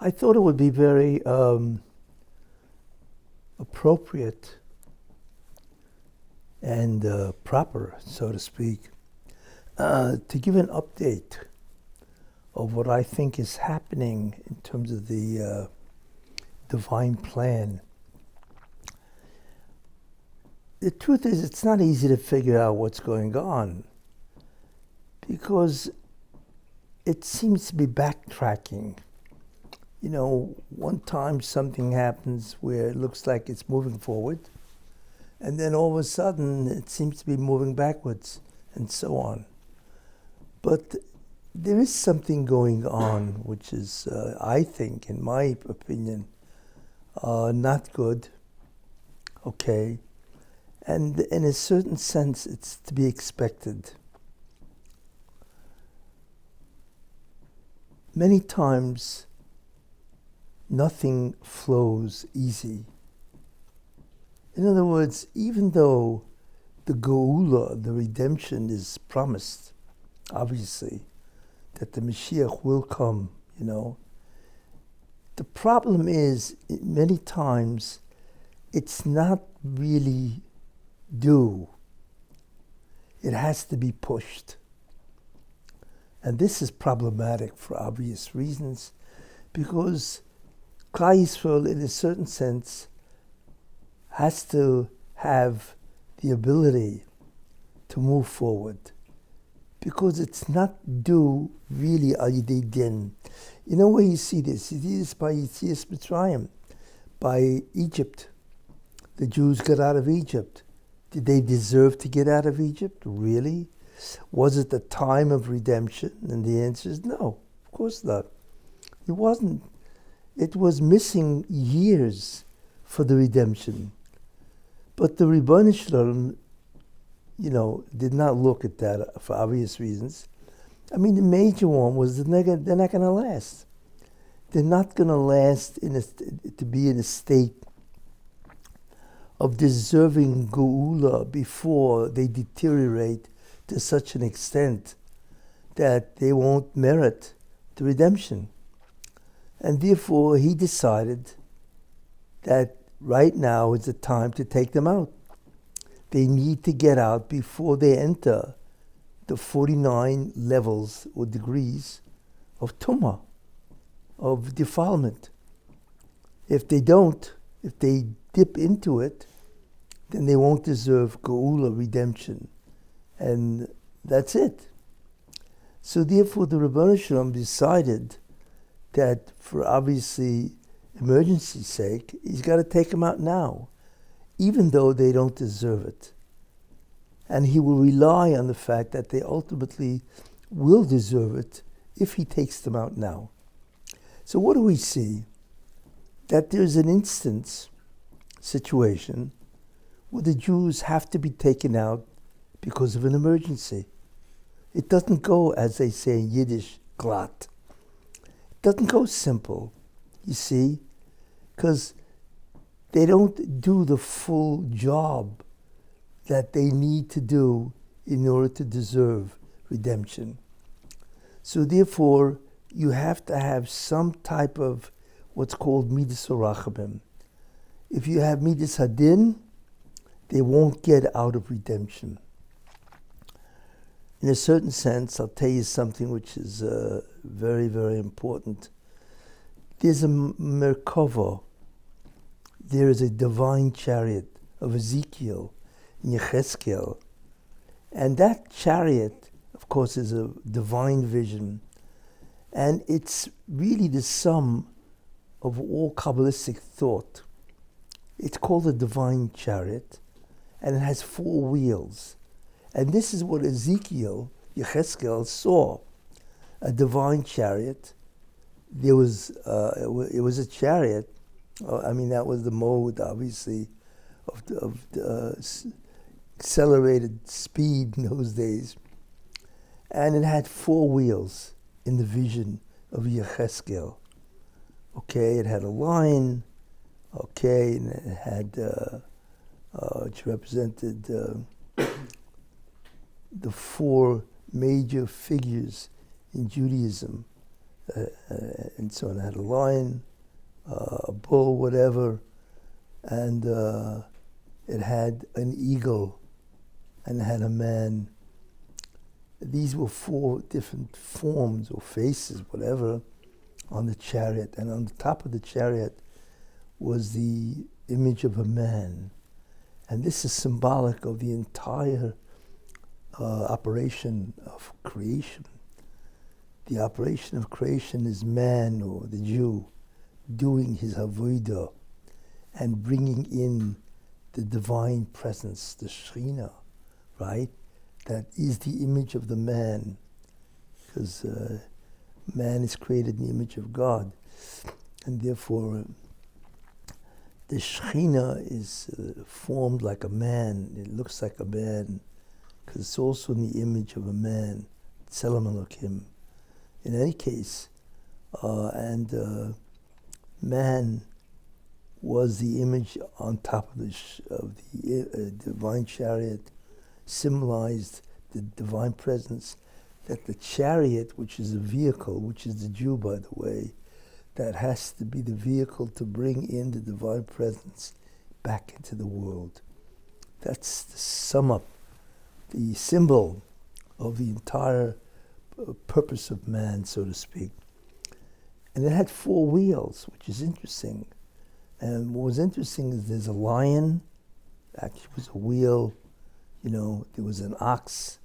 I thought it would be very appropriate and proper, so to speak, to give an update of what I think is happening in terms of the divine plan. The truth is, it's not easy to figure out what's going on because it seems to be backtracking. You know, one time something happens where it looks like it's moving forward, and then all of a sudden it seems to be moving backwards, and so on. But there is something going on which is, I think, in my opinion, not good, okay? And in a certain sense, it's to be expected. Many times, nothing flows easy. In other words, even though the Geula, the redemption, is promised, obviously, that the Mashiach will come, you know, the problem is, many times, it's not really due. It has to be pushed. And this is problematic for obvious reasons, because Klal Yisrael, in a certain sense, has to have the ability to move forward, because it's not due really al yidei din. You know where you see this? You see this by Yetzias Mitzrayim, by Egypt. The Jews got out of Egypt. Did they deserve to get out of Egypt? Really? Was it the time of redemption? And the answer is no, of course not. It wasn't. It was missing years for the redemption. But the Ribono Shel Olam, you know, did not look at that for obvious reasons. I mean, the major one was they're not going to last. They're not going to last to be in a state of deserving Geula before they deteriorate to such an extent that they won't merit the redemption. And therefore, he decided that right now is the time to take them out. They need to get out before they enter the 49 levels or degrees of tumah, of defilement. If they don't, if they dip into it, then they won't deserve Geula, redemption. And that's it. So therefore the Ribono Shel Olam decided that for obviously emergency's sake, he's got to take them out now, even though they don't deserve it. And he will rely on the fact that they ultimately will deserve it if he takes them out now. So what do we see? That there's an situation where the Jews have to be taken out because of an emergency. It doesn't go, as they say in Yiddish, glatt. It doesn't go simple, you see, because they don't do the full job that they need to do in order to deserve redemption. So therefore, you have to have some type of what's called midas harachamim. If you have midas hadin, they won't get out of redemption. In a certain sense, I'll tell you something which is very, very important. There's a Merkava. There is a divine chariot of Ezekiel in Yechezkel. And that chariot, of course, is a divine vision. And it's really the sum of all Kabbalistic thought. It's called a divine chariot, and it has 4 wheels. And this is what Ezekiel, Yechezkel, saw, a divine chariot. There was, it was a chariot. I mean, that was the mode, obviously, of accelerated speed in those days. And it had 4 wheels in the vision of Yechezkel. Okay, it had a lion, okay, and it had, which represented the 4 major figures in Judaism, and so on. It had a lion, a bull, whatever, and it had an eagle, and it had a man. These were 4 different forms or faces, whatever, on the chariot. And on the top of the chariot was the image of a man. And this is symbolic of the entire operation of creation. The operation of creation is man, or the Jew, doing his avodah and bringing in the divine presence, the Shekhinah, right? That is the image of the man, because man is created in the image of God. And therefore, the Shekhinah is formed like a man. It looks like a man, because it's also in the image of a man, Tzelem Elokim. In any case, man was the image on top of the divine chariot, symbolized the divine presence, that the chariot, which is a vehicle, which is the Jew, by the way, that has to be the vehicle to bring in the divine presence back into the world. That's the sum up, the symbol of the entire purpose of man, so to speak. And it had 4 wheels, which is interesting. And what was interesting is there's a lion, actually was a wheel, there was an ox,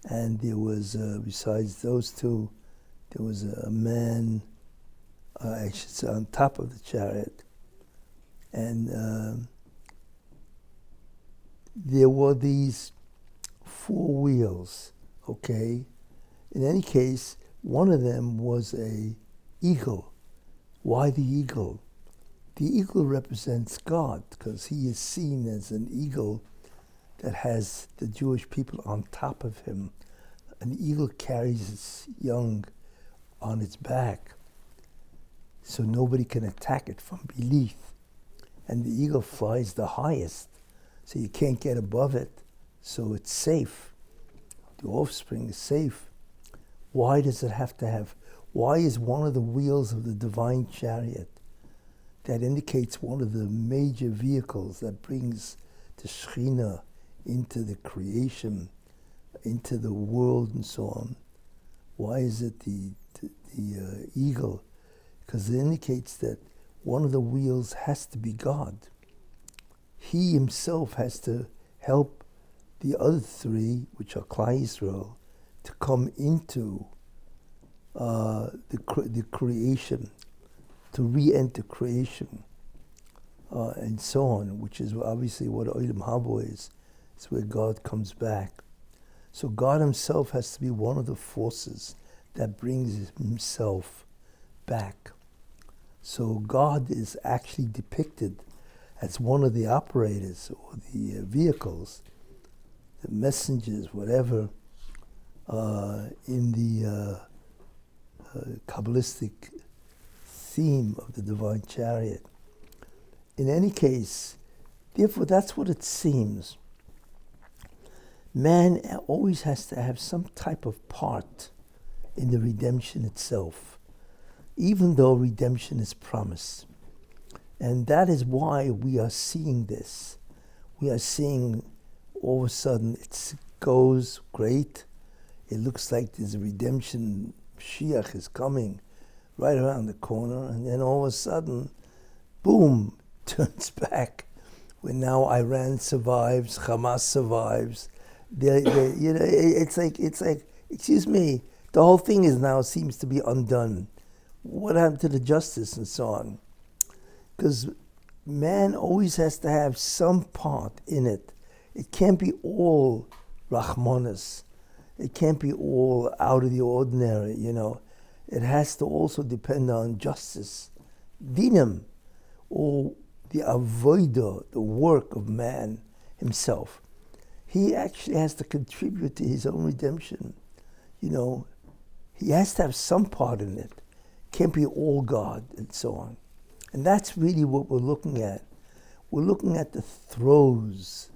and there was, besides those 2, there was a man, I should say, on top of the chariot. And there were these 4 wheels, okay? In any case, one of them was a eagle. Why the eagle? The eagle represents God, because he is seen as an eagle that has the Jewish people on top of him. An eagle carries its young on its back, so nobody can attack it from beneath. And the eagle flies the highest, so you can't get above it, so it's safe. The offspring is safe. Why does it have to have? Why is one of the wheels of the divine chariot that indicates one of the major vehicles that brings the Shekhinah into the creation, into the world and so on? Why is it the eagle? Because it indicates that one of the wheels has to be God. He himself has to help the other 3, which are Klal Yisrael, to come into the creation, to re-enter creation, and so on, which is obviously what Olam Haba is. It's where God comes back. So God himself has to be one of the forces that brings himself back. So God is actually depicted as one of the operators or the vehicles, the messengers, whatever, in the Kabbalistic theme of the divine chariot. In any case, therefore, that's what it seems. Man always has to have some type of part in the redemption itself, even though redemption is promised. And that is why we are seeing this. We are seeing all of a sudden it goes great. It looks like there's a redemption. Mashiach is coming right around the corner, and then all of a sudden, boom, turns back. When now Iran survives, Hamas survives. It's like, excuse me, the whole thing is now seems to be undone. What happened to the justice and so on? Because man always has to have some part in it. It can't be all Rahmanas. It can't be all out of the ordinary, It has to also depend on justice, dinim, or the avodah, the work of man himself. He actually has to contribute to his own redemption. He has to have some part in it. Can't be all God and so on. And that's really what we're looking at. We're looking at the throes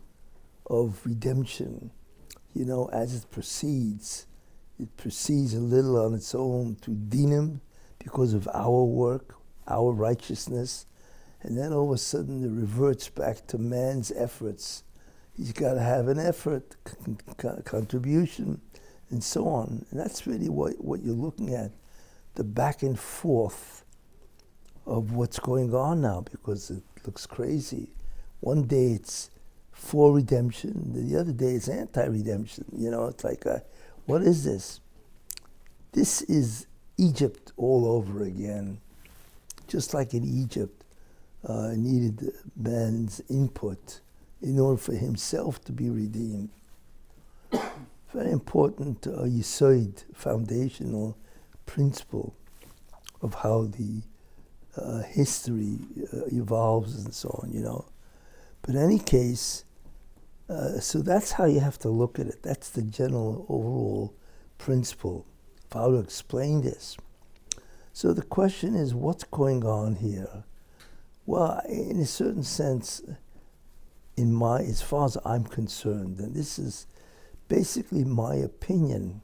of redemption, as it proceeds it proceeds a little on its own to dinim because of our work, our righteousness, and then all of a sudden it reverts back to man's efforts. He's got to have an effort, contribution, and so on. And that's really what you're looking at, the back and forth of what's going on now, because it looks crazy. One day it's for redemption, the other day it's anti-redemption. It's like, what is this? This is Egypt all over again. Just like in Egypt, needed man's input in order for himself to be redeemed. Very important yesod, foundational principle of how the history evolves and so on, But in any case, so that's how you have to look at it. That's the general overall principle of how to explain this. So the question is, what's going on here? Well, in a certain sense, as far as I'm concerned, and this is basically my opinion.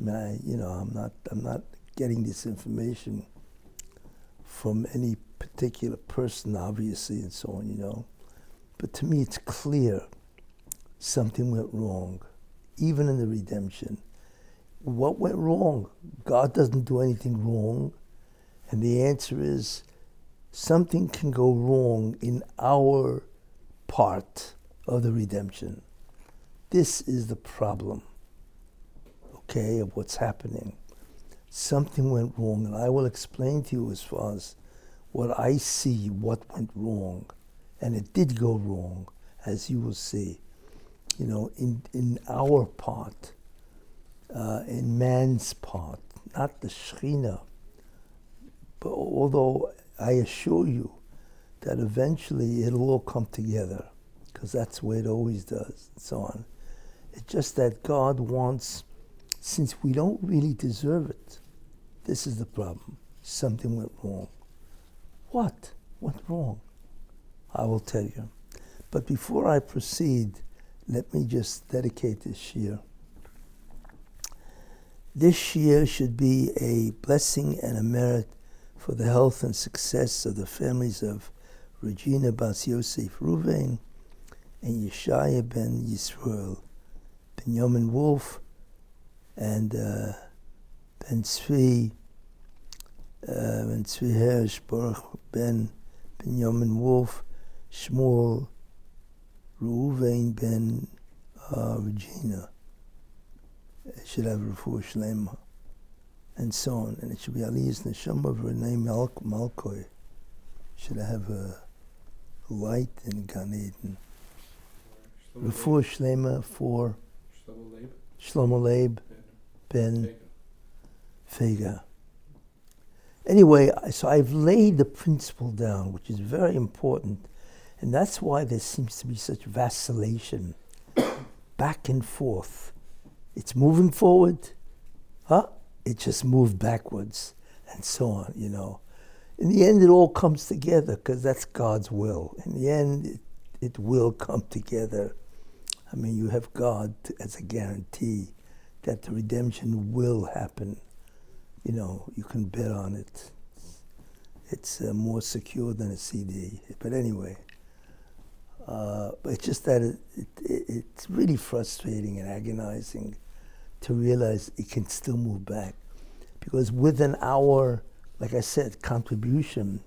I'm not getting this information from any particular person, obviously, and so on, But to me, it's clear something went wrong, even in the redemption. What went wrong? God doesn't do anything wrong. And the answer is, something can go wrong in our part of the redemption. This is the problem, of what's happening. Something went wrong, and I will explain to you as far as what I see, what went wrong. And it did go wrong, as you will see, in our part, in man's part, not the Shekhinah. But although I assure you that eventually it'll all come together, because that's the way it always does, and so on. It's just that God wants, since we don't really deserve it, this is the problem. Something went wrong. What went wrong? I will tell you. But before I proceed, let me just dedicate this shiur. This shiur should be a blessing and a merit for the health and success of the families of Regina Bas Yosef Ruvain and Yeshaya ben Yisrael, Benjamin Wolf, and Ben Tzvi Hersh, Baruch ben Benjamin Wolf, Shmuel Ruvain ben Regina. It should have refuah shlema, and so on. And it should be Aliyah's neshama of Renee Malkoy. Should have a light in Gan Eden. Refuah shlema for Shlomo Leib ben Fega. Anyway, so I've laid the principle down, which is very important, and that's why there seems to be such vacillation, back and forth. It's moving forward, it just moved backwards, and so on, In the end, it all comes together, because that's God's will. In the end, it will come together. I mean, you have God as a guarantee that the redemption will happen. You can bet on it. It's more secure than a CD. But anyway, but it's just that it's really frustrating and agonizing to realize it can still move back. Because within our, like I said, contribution,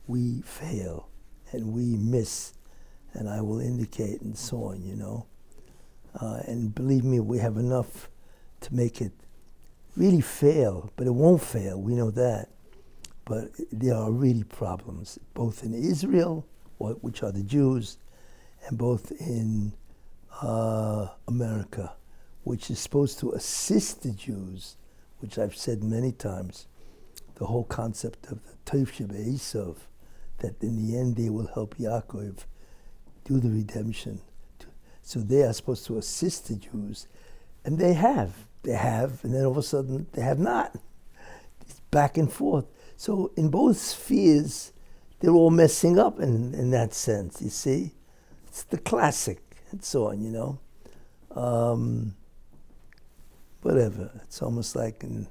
we fail and we miss. And I will indicate and so on, And believe me, we have enough to make it really fail, but it won't fail, we know that. But there are really problems, both in Israel, which are the Jews, and both in America, which is supposed to assist the Jews, which I've said many times, the whole concept of the Tov Shebe'esav, that in the end they will help Yaakov do the redemption. So they are supposed to assist the Jews, and they have, and then all of a sudden they have not. It's back and forth. So in both spheres, they're all messing up in that sense, you see? It's the classic, and so on, whatever. It's almost like in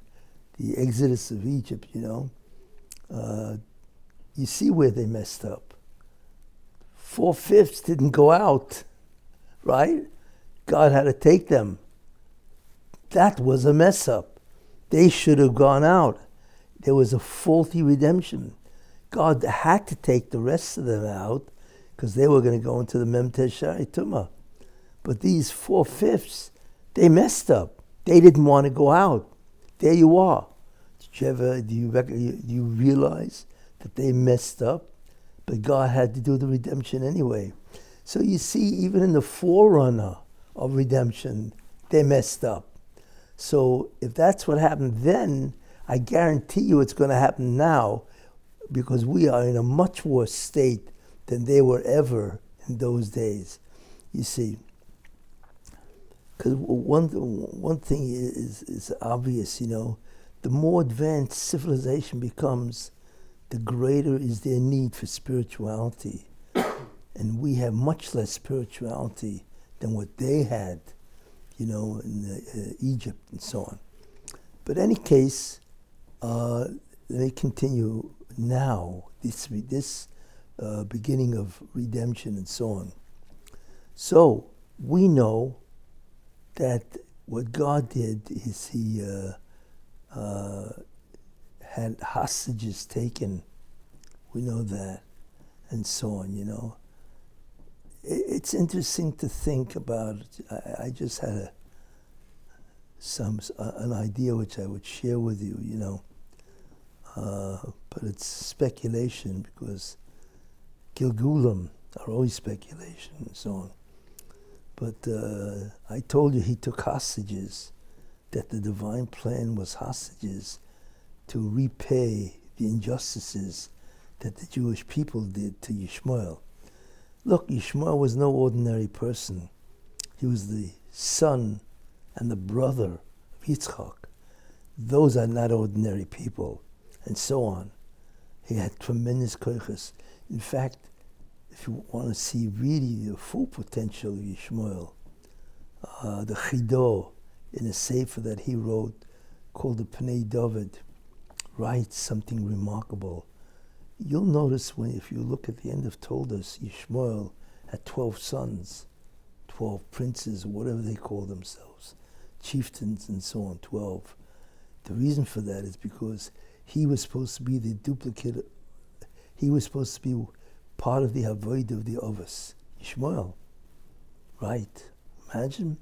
the Exodus of Egypt, you see where they messed up. 4/5 didn't go out, right? God had to take them. That was a mess up. They should have gone out. There was a faulty redemption. God had to take the rest of them out because they were going to go into the Mem Teshai Tumah. But these 4/5, they messed up. They didn't want to go out. There you are. Do you realize that they messed up? But God had to do the redemption anyway. So you see, even in the forerunner of redemption, they messed up. So if that's what happened then, I guarantee you it's going to happen now, because we are in a much worse state than they were ever in those days. You see, because one thing is obvious, the more advanced civilization becomes, the greater is their need for spirituality. And we have much less spirituality than what they had, in Egypt and so on. But in any case, let me continue now, this beginning of redemption and so on. So we know that what God did is he had hostages taken. We know that, and so on, It's interesting to think about. I just had an idea which I would share with you, but it's speculation, because Gilgulim are always speculation and so on. But I told you he took hostages, that the divine plan was hostages to repay the injustices that the Jewish people did to Yishmael. Look, Yishmael was no ordinary person. He was the son and the brother of Yitzchak. Those are not ordinary people, and so on. He had tremendous koiches. In fact, if you want to see really the full potential of Yishmael, the Chido, in a sefer that he wrote called the Pnei David, writes something remarkable. You'll notice if you look at the end of Toldos, Yishmael had 12 sons, 12 princes, whatever they call themselves, chieftains and so on, 12. The reason for that is because he was supposed to be the duplicate, he was supposed to be part of the avoid of the Ovos, Yishmael, right? Imagine.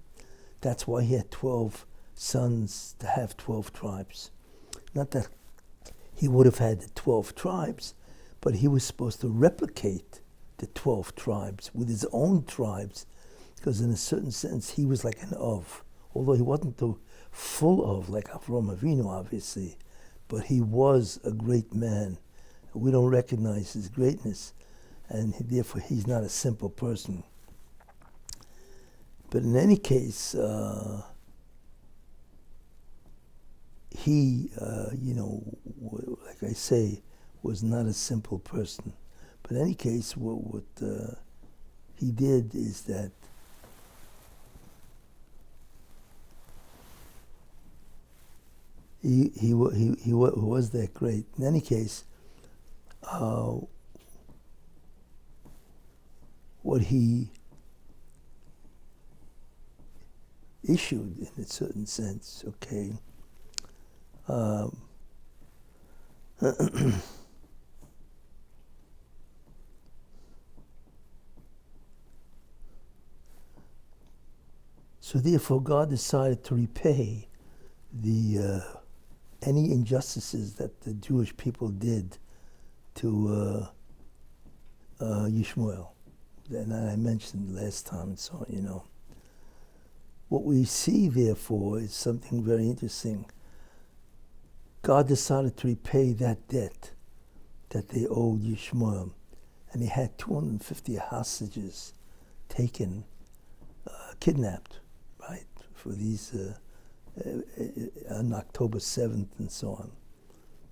That's why he had 12 sons to have 12 tribes. Not that he would have had the 12 tribes, but he was supposed to replicate the 12 tribes with his own tribes, because in a certain sense he was like an Ov, although he wasn't the full Ov like Avraham Avinu, obviously, but he was a great man. We don't recognize his greatness, and therefore he's not a simple person. But in any case, he, like I say, was not a simple person. But in any case, what he did is that he was that great. In any case, what he issued in a certain sense, okay. So therefore God decided to repay the any injustices that the Jewish people did to Yishmael. And I mentioned last time and so on, What we see, therefore, is something very interesting. God decided to repay that debt that they owed Yishmael, and he had 250 hostages taken, kidnapped, right, for these, on October 7th and so on.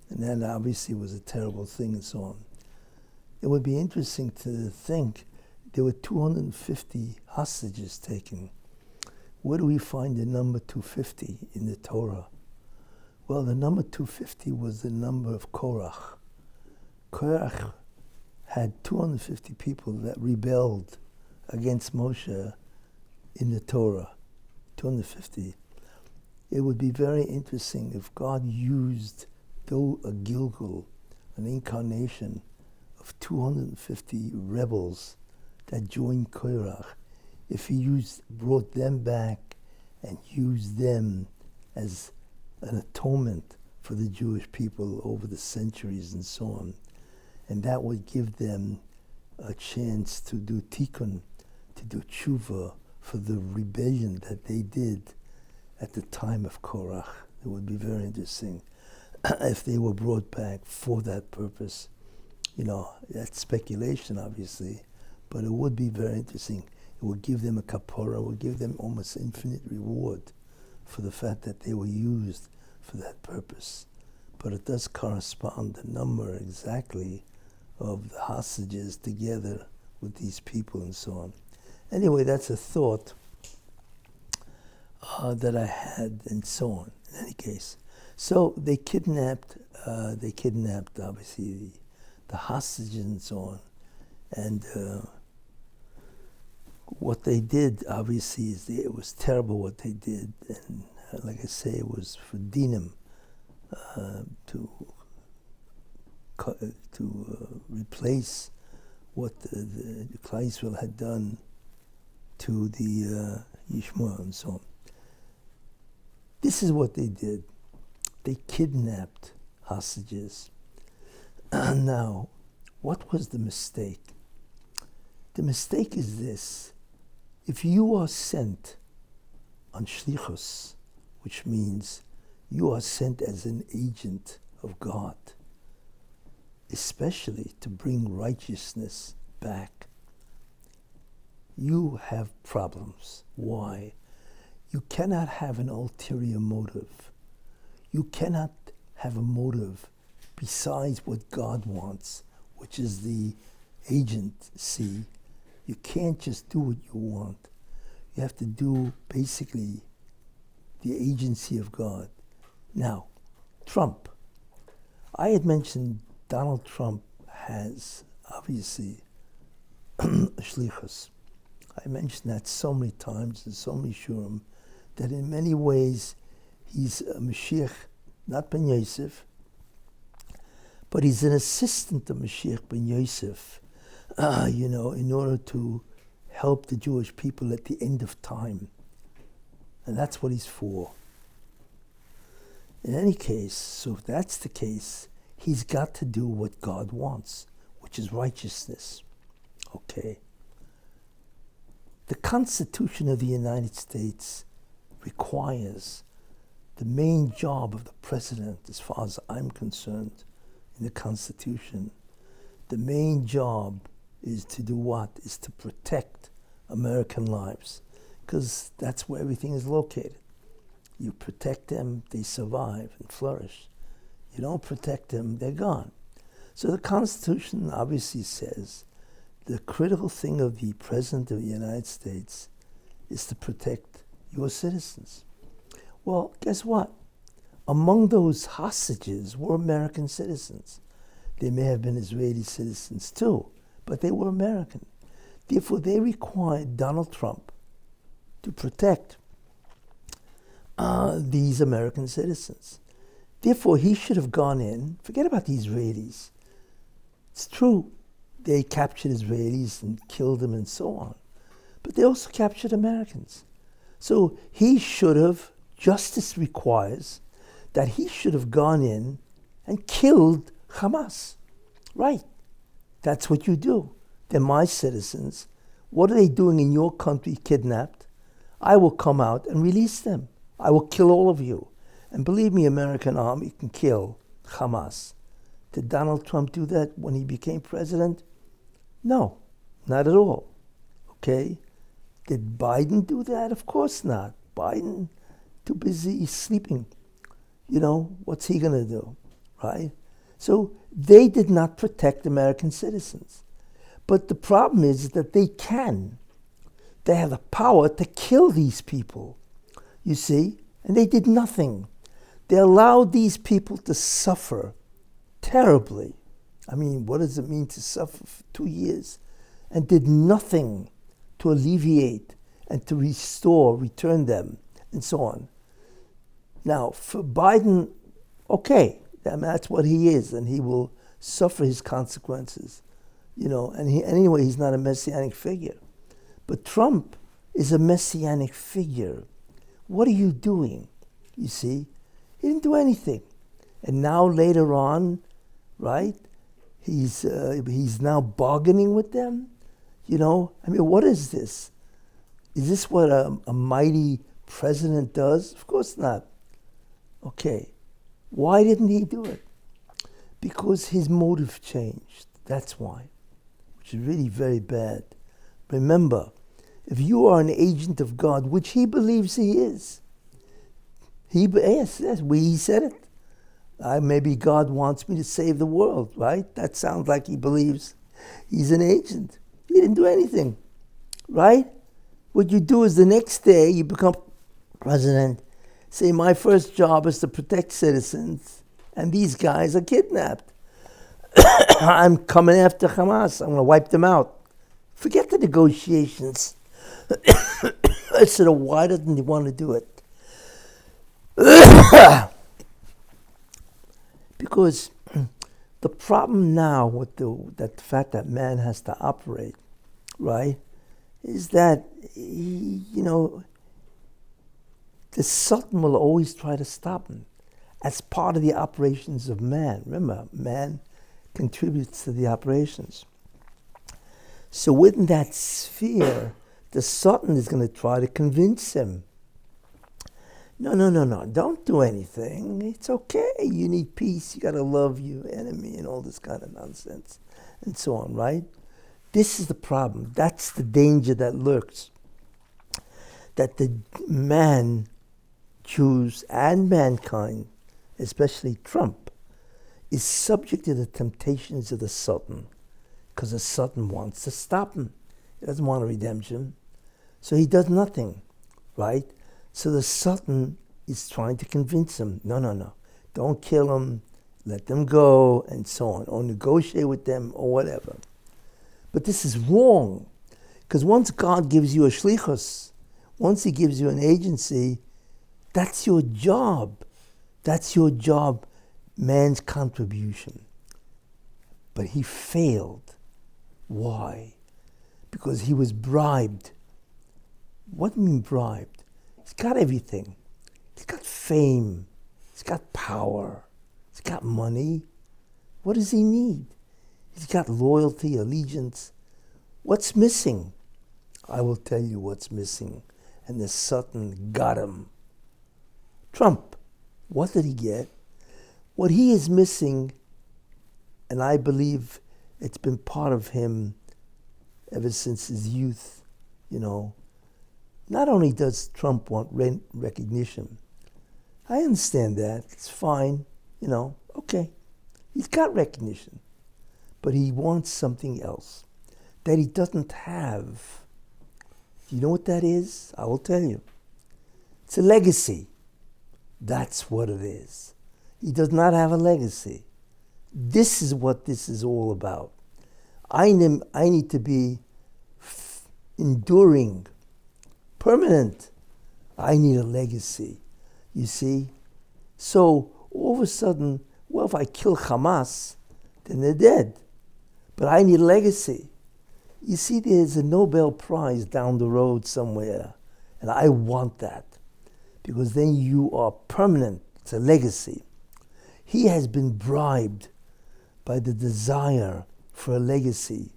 And that obviously was a terrible thing and so on. It would be interesting to think there were 250 hostages taken. Where do we find the number 250 in the Torah? Well, the number 250 was the number of Korach. Korach had 250 people that rebelled against Moshe in the Torah. 250. It would be very interesting if God used a Gilgal, an incarnation of 250 rebels that joined Korach, if he brought them back and used them as an atonement for the Jewish people over the centuries and so on. And that would give them a chance to do tikkun, to do tshuva for the rebellion that they did at the time of Korach. It would be very interesting if they were brought back for that purpose. You know, that's speculation, obviously, but it would be very interesting. It would give them a kapora, it would give them almost infinite reward for the fact that they were used for that purpose. But it does correspond, the number exactly of the hostages together with these people and so on. Anyway, that's a thought that I had and so on, in any case. So they kidnapped obviously the hostages and so on. And what they did, obviously, is it was terrible what they did. And like I say, it was for dinam to replace what the Klal Yisrael had done to the Yishmael and so on. This is what they did. They kidnapped hostages. Now, what was the mistake? The mistake is this. If you are sent on shlichus, which means you are sent as an agent of God, especially to bring righteousness back, you have problems. Why? You cannot have an ulterior motive. You cannot have a motive besides what God wants, which is the agency. You can't just do what you want. You have to do basically the agency of God. Now, Trump. I had mentioned Donald Trump has obviously a shlichus. I mentioned that so many times in so many shurim that in many ways he's a Mashiach, not Ben Yosef, but he's an assistant of Mashiach Ben Yosef, in order to help the Jewish people at the end of time. And that's what he's for. In any case, so if that's the case, he's got to do what God wants, which is righteousness. Okay. The Constitution of the United States requires the main job of the president, as far as I'm concerned, in the Constitution, the main job is to do what? Is to protect American lives, because that's where everything is located. You protect them, they survive and flourish. You don't protect them, they're gone. So the Constitution obviously says the critical thing of the President of the United States is to protect your citizens. Well, guess what? Among those hostages were American citizens. They may have been Israeli citizens too, but they were American. Therefore, they required Donald Trump to protect these American citizens. Therefore, he should have gone in. Forget about the Israelis. It's true, they captured Israelis and killed them and so on. But they also captured Americans. So he should have, justice requires, that he should have gone in and killed Hamas. Right. That's what you do. They're my citizens. What are they doing in your country, kidnapped? I will come out and release them. I will kill all of you. And believe me, American army can kill Hamas. Did Donald Trump do that when he became president? No, not at all. Okay? Did Biden do that? Of course not. Biden, too busy sleeping. What's he going to do? Right? So they did not protect American citizens. But the problem is that they can they have the power to kill these people, you see, and they did nothing. They allowed these people to suffer terribly. I mean, what does it mean to suffer for 2 years? And did nothing to alleviate and to return them, and so on. Now, for Biden, okay, that's what he is, and he will suffer his consequences, and anyway, he's not a Messianic figure. But Trump is a Messianic figure. What are you doing? You see? He didn't do anything. And now later on, right, he's now bargaining with them? What is this? Is this what a mighty president does? Of course not. Okay. Why didn't he do it? Because his motive changed. That's why. Which is really very bad. Remember, if you are an agent of God, which he believes he is, he said it. Maybe God wants me to save the world, right? That sounds like he believes he's an agent. He didn't do anything, right? What you do is the next day you become president, say my first job is to protect citizens, and these guys are kidnapped. I'm coming after Hamas. I'm going to wipe them out. Forget the negotiations. I said, why doesn't he want to do it? Because the problem now with the fact that man has to operate, right, is that, the Sultan will always try to stop him as part of the operations of man. Remember, man contributes to the operations. So within that sphere, the Sultan is going to try to convince him. No, don't do anything. It's okay. You need peace. You got to love your enemy and all this kind of nonsense and so on, right? This is the problem. That's the danger that lurks. That the man, Jews, and mankind, especially Trump, is subject to the temptations of the Sultan because the Sultan wants to stop him. He doesn't want a redemption. So he does nothing, right? So the Sultan is trying to convince him, no, don't kill him, let them go, and so on, or negotiate with them, or whatever. But this is wrong, because once God gives you a zechus, once he gives you an agency, that's your job. That's your job, man's contribution. But he failed. Why? Because he was bribed. What do you mean bribed? He's got everything. He's got fame. He's got power. He's got money. What does he need? He's got loyalty, allegiance. What's missing? I will tell you what's missing. And the Sultan got him. Trump, what did he get? What he is missing, and I believe it's been part of him ever since his youth, Not only does Trump want recognition, I understand that, it's fine, okay. He's got recognition, but he wants something else that he doesn't have. Do you know what that is? I will tell you. It's a legacy. That's what it is. He does not have a legacy. This is what this is all about. I need to be enduring, permanent. I need a legacy, you see? So all of a sudden, well, if I kill Hamas, then they're dead. But I need a legacy. You see, there's a Nobel Prize down the road somewhere, and I want that, because then you are permanent. It's a legacy. He has been bribed by the desire for a legacy.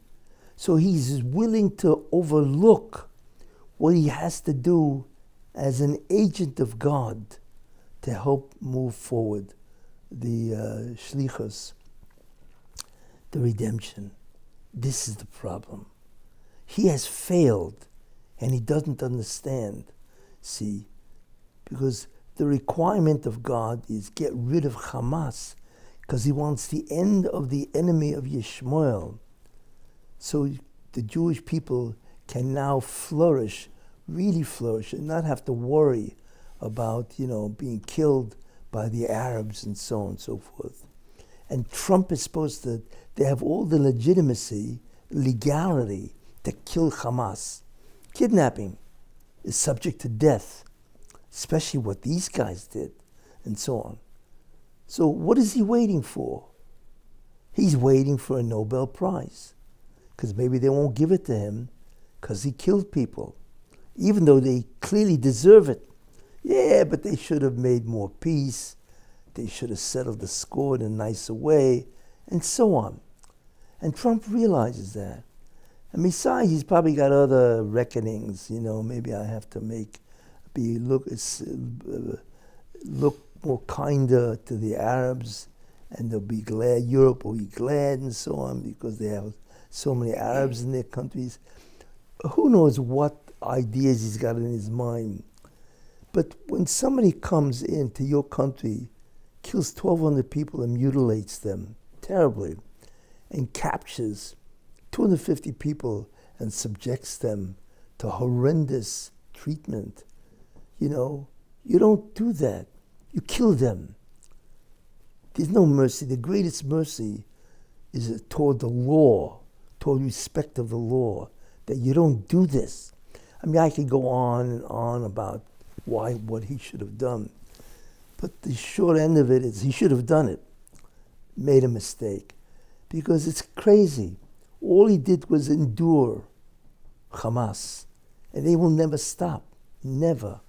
So he's willing to overlook what he has to do as an agent of God to help move forward the shlichus, the redemption. This is the problem. He has failed, and he doesn't understand. See, because the requirement of God is get rid of Hamas, because he wants the end of the enemy of Yishmael. So the Jewish people can now flourish, really flourish, and not have to worry about, being killed by the Arabs and so on and so forth. And Trump is supposed to, they have all the legitimacy, legality to kill Hamas. Kidnapping is subject to death, especially what these guys did, and so on. So what is he waiting for? He's waiting for a Nobel Prize, because maybe they won't give it to him because he killed people, even though they clearly deserve it. Yeah, but they should have made more peace. They should have settled the score in a nicer way, and so on. And Trump realizes that. And besides, he's probably got other reckonings. Maybe I have to look more kinder to the Arabs, and they'll be glad. Europe will be glad, and so on, because they have so many Arabs in their countries. Who knows what ideas he's got in his mind? But when somebody comes into your country, kills 1,200 people and mutilates them terribly, and captures 250 people and subjects them to horrendous treatment, you don't do that. You kill them. There's no mercy. The greatest mercy is toward the law, toward respect of the law, that you don't do this. I could go on and on about what he should have done. But the short end of it is he should have done it. Made a mistake. Because it's crazy. All he did was endure Hamas. And they will never stop. Never.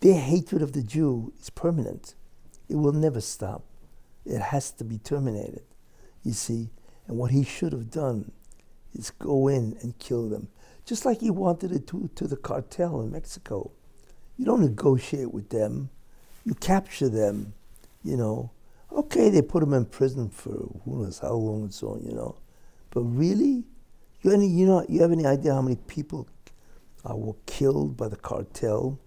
Their hatred of the Jew is permanent. It will never stop. It has to be terminated. You see? And what he should have done is go in and kill them. Just like he wanted to do to the cartel in Mexico. You don't negotiate with them. You capture them, Okay, they put them in prison for who knows how long and so on, But really? You have any idea how many people were killed by the cartel?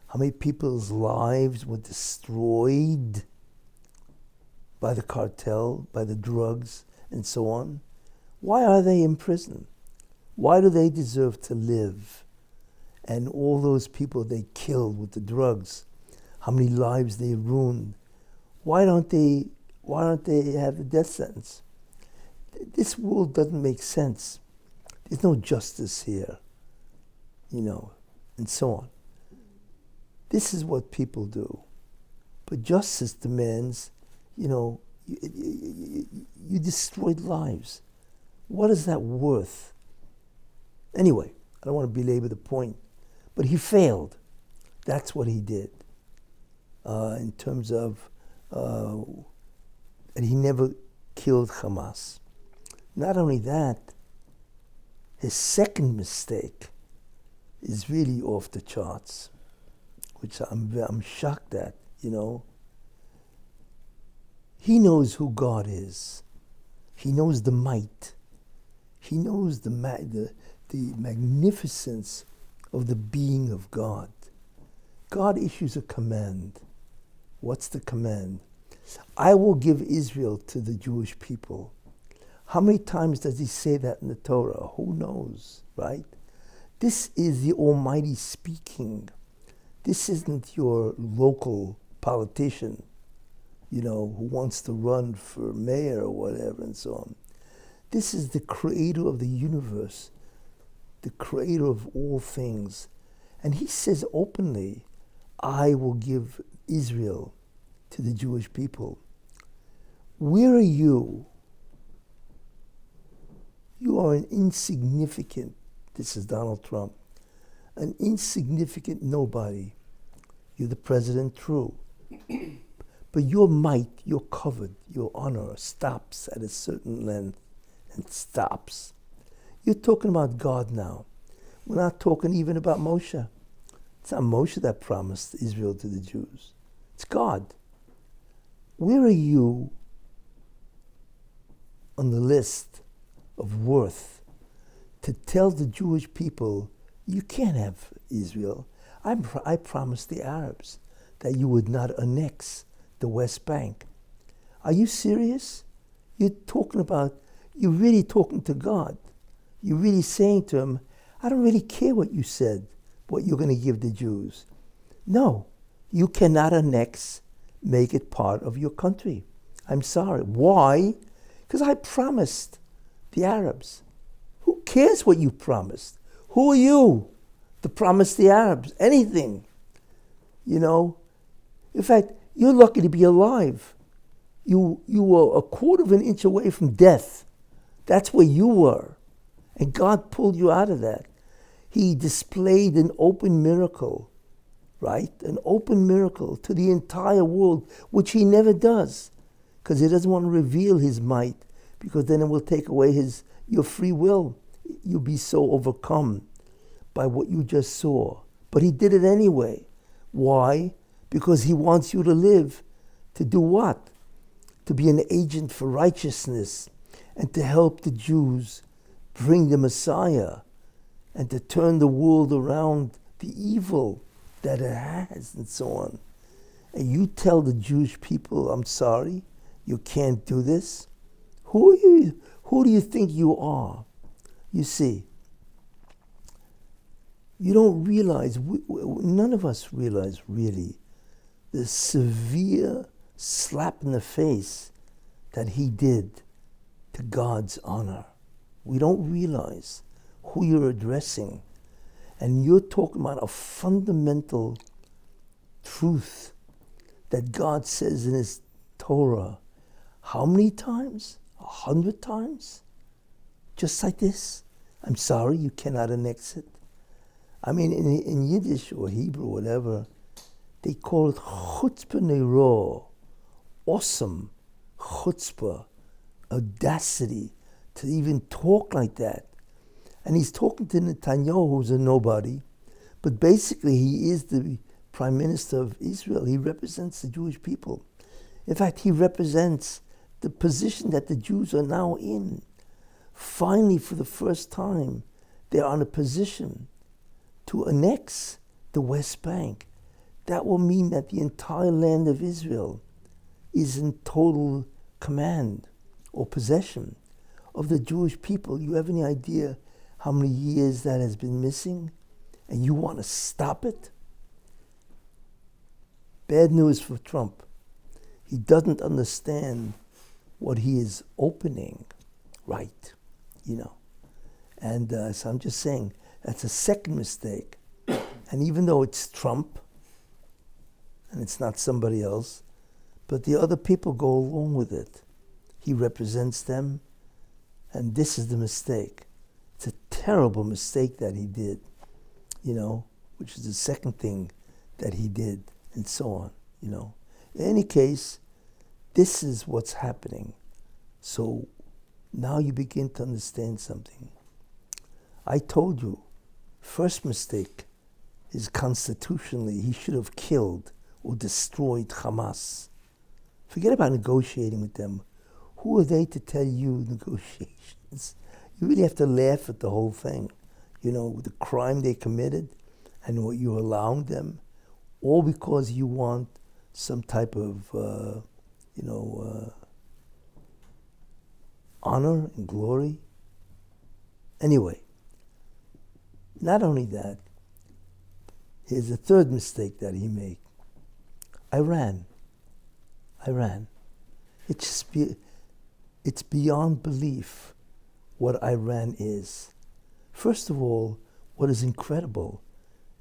How many people's lives were destroyed by the cartel, by the drugs, and so on? Why are they in prison? Why do they deserve to live? And all those people they killed with the drugs, how many lives they ruined? Why don't they have the death sentence? This world doesn't make sense. There's no justice here, and so on. This is what people do. But justice demands, you destroyed lives. What is that worth? Anyway, I don't want to belabor the point, but he failed. That's what he did. In terms of, and he never killed Hamas. Not only that, his second mistake is really off the charts, which I'm shocked at, He knows who God is. He knows the might. He knows the magnificence of the being of God. God issues a command. What's the command? I will give Israel to the Jewish people. How many times does he say that in the Torah? Who knows, right? This is the Almighty speaking. This isn't your local politician, who wants to run for mayor or whatever and so on. This is the creator of the universe, the creator of all things. And he says openly, I will give Israel to the Jewish people. Where are you? You are an insignificant, this is Donald Trump, an insignificant nobody. You're the president, true. But your might, your covered, your honor stops at a certain length and stops. You're talking about God now. We're not talking even about Moshe. It's not Moshe that promised Israel to the Jews. It's God. Where are you on the list of worth to tell the Jewish people, you can't have Israel. I promised the Arabs that you would not annex the West Bank. Are you serious? You're really talking to God. You're really saying to him, I don't really care what you said, what you're going to give the Jews. No, you cannot make it part of your country. I'm sorry. Why? Because I promised the Arabs. Who cares what you promised? Who are you to promise the Arabs anything? You know? In fact, you're lucky to be alive. You were a quarter of an inch away from death. That's where you were. And God pulled you out of that. He displayed an open miracle, right? An open miracle to the entire world, which he never does, because he doesn't want to reveal his might, because then it will take away your free will. You'll be so overcome by what you just saw. But he did it anyway. Why? Because he wants you to live. To do what? To be an agent for righteousness and to help the Jews bring the Messiah and to turn the world around the evil that it has and so on. And you tell the Jewish people, I'm sorry, you can't do this? Who are you? Who do you think you are? You see, you don't realize, none of us realize really, the severe slap in the face that he did to God's honor. We don't realize who you're addressing. And you're talking about a fundamental truth that God says in his Torah. How many times? 100 times? Just like this? I'm sorry, you cannot annex it. I mean, in Yiddish or Hebrew, whatever, they call it chutzpah neiro, awesome, chutzpah, audacity, to even talk like that. And he's talking to Netanyahu, who's a nobody, but basically he is the prime minister of Israel. He represents the Jewish people. In fact, he represents the position that the Jews are now in. Finally, for the first time, they're on a position to annex the West Bank. That will mean that the entire land of Israel is in total command or possession of the Jewish people. You have any idea how many years that has been missing? And you want to stop it? Bad news for Trump. He doesn't understand what he is opening, right? You know. And so I'm just saying, that's a second mistake. And even though it's Trump, and it's not somebody else, but the other people go along with it. He represents them, and this is the mistake. It's a terrible mistake that he did, you know, which is the second thing that he did, and so on, you know. In any case, this is what's happening. So now you begin to understand something. I told you, first mistake is constitutionally, he should have killed or destroyed Hamas. Forget about negotiating with them. Who are they to tell you negotiations? You really have to laugh at the whole thing. You know, the crime they committed and what you're allowing them, all because you want some type of, honor and glory. Anyway, not only that, here's a third mistake that he made. Iran. It's beyond belief what Iran is. First of all, what is incredible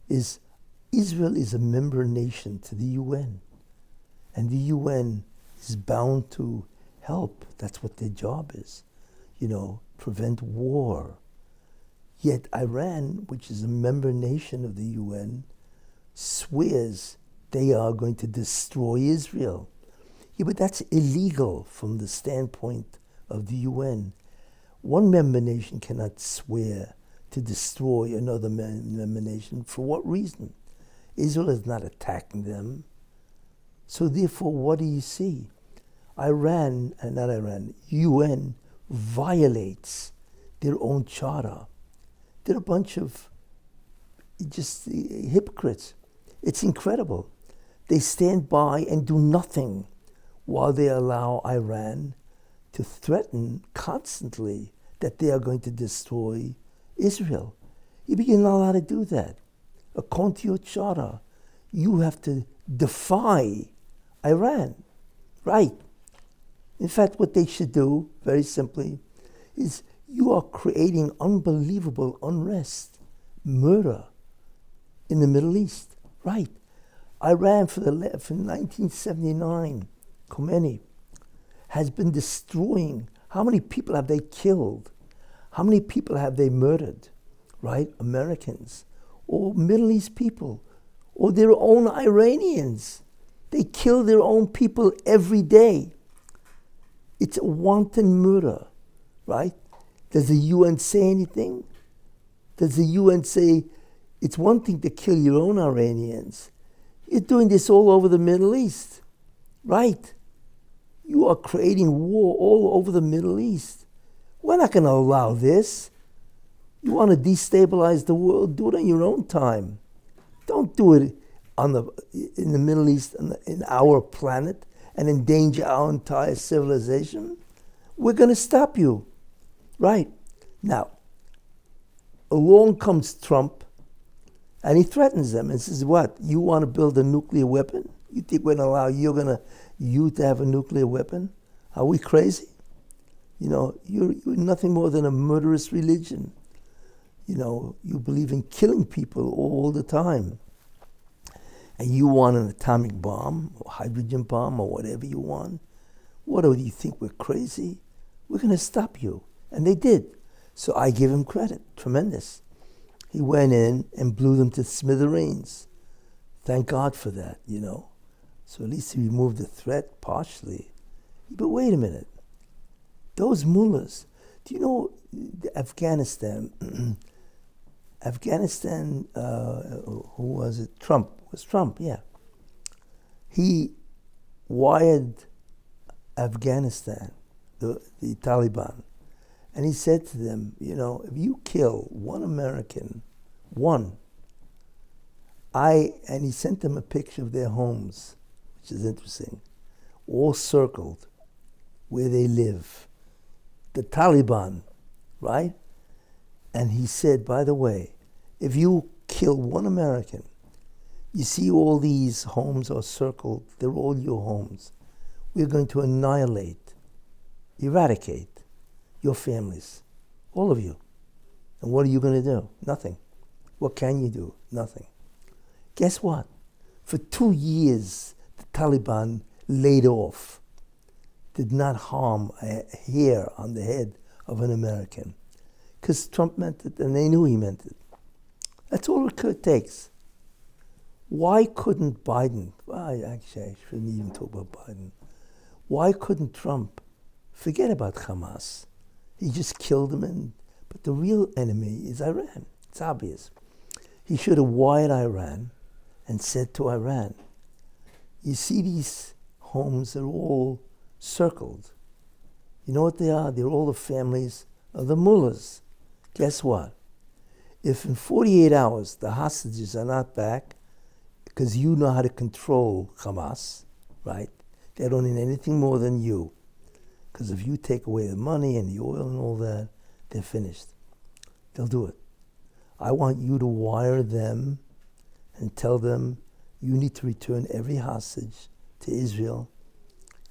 is Israel is a member nation to the UN. And the UN is bound to help. That's what their job is. You know, prevent war. Yet Iran, which is a member nation of the UN, swears they are going to destroy Israel. Yeah, but that's illegal from the standpoint of the UN. One member nation cannot swear to destroy another member nation. For what reason? Israel is not attacking them. So therefore, what do you see? UN violates their own charter. They're a bunch of just hypocrites. It's incredible. They stand by and do nothing while they allow Iran to threaten constantly that they are going to destroy Israel. You're not allowed to do that. According to your charter, you have to defy Iran. Right. In fact, what they should do, very simply, is you are creating unbelievable unrest, murder in the Middle East. Right. Iran from 1979, Khomeini, has been destroying. How many people have they killed? How many people have they murdered? Right? Americans, or Middle East people, or their own Iranians. They kill their own people every day. It's a wanton murder, right? Does the UN say anything? Does the UN say, it's one thing to kill your own Iranians? You're doing this all over the Middle East, right? You are creating war all over the Middle East. We're not going to allow this. You want to destabilize the world, do it on your own time. Don't do it in the Middle East, in our planet, and endanger our entire civilization. We're going to stop you. Right. Now, along comes Trump, and he threatens them and says, what, you want to build a nuclear weapon? You think we're going to allow you to have a nuclear weapon? Are we crazy? You know, you're nothing more than a murderous religion. You know, you believe in killing people all the time. And you want an atomic bomb, or hydrogen bomb, or whatever you want. What do you think, we're crazy? We're going to stop you. And they did. So I give him credit. Tremendous. He went in and blew them to smithereens. Thank God for that, you know. So at least he removed the threat partially. But wait a minute. Those mullahs, do you know Afghanistan? Who was it? Trump. It was Trump, yeah. He wired Afghanistan, the Taliban. And he said to them, you know, if you kill one American, and he sent them a picture of their homes, which is interesting, all circled where they live. The Taliban, right? And he said, by the way, if you kill one American, you see all these homes are circled, they're all your homes. We're going to annihilate, eradicate your families, all of you. And what are you going to do? Nothing. What can you do? Nothing. Guess what? For 2 years, the Taliban laid off, did not harm a hair on the head of an American. Because Trump meant it, and they knew he meant it. That's all it takes. Why couldn't Biden, actually I shouldn't even talk about Biden. Why couldn't Trump forget about Hamas? He just killed them, but the real enemy is Iran. It's obvious. He should have wired Iran and said to Iran, you see these homes are all circled. You know what they are? They're all the families of the mullahs. Guess what? If in 48 hours the hostages are not back, because you know how to control Hamas, right? They don't need anything more than you. Because if you take away the money and the oil and all that, they're finished. They'll do it. I want you to wire them and tell them you need to return every hostage to Israel,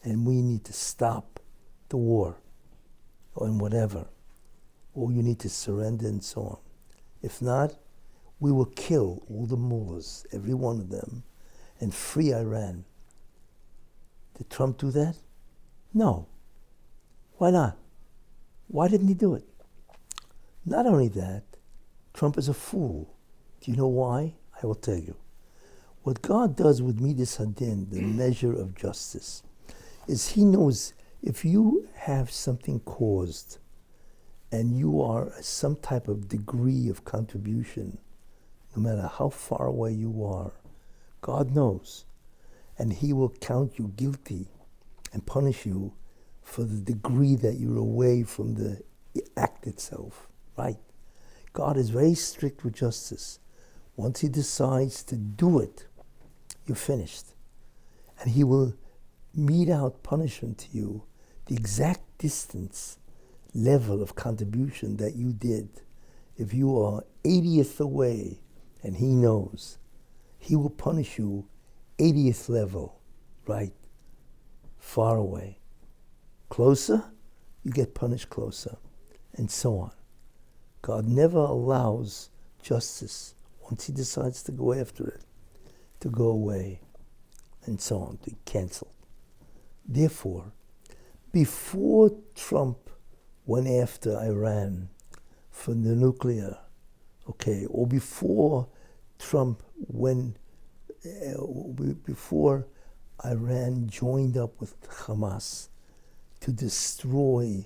and we need to stop the war or whatever. Or you need to surrender and so on. If not, we will kill all the mullahs, every one of them, and free Iran. Did Trump do that? No. Why not? Why didn't he do it? Not only that, Trump is a fool. Do you know why? I will tell you. What God does with Midas Hadin, the measure of justice, is he knows if you have something caused and you are some type of degree of contribution, no matter how far away you are, God knows. And he will count you guilty and punish you for the degree that you're away from the act itself, right? God is very strict with justice. Once he decides to do it, you're finished. And he will mete out punishment to you, the exact distance, level of contribution that you did if you are 80th away, and he knows, he will punish you 80th level, right? Far away. Closer, you get punished closer, and so on. God never allows justice, once he decides to go after it, to go away, and so on, to be canceled. Therefore, before Trump went after Iran for the nuclear, or before Trump went, before Iran joined up with Hamas to destroy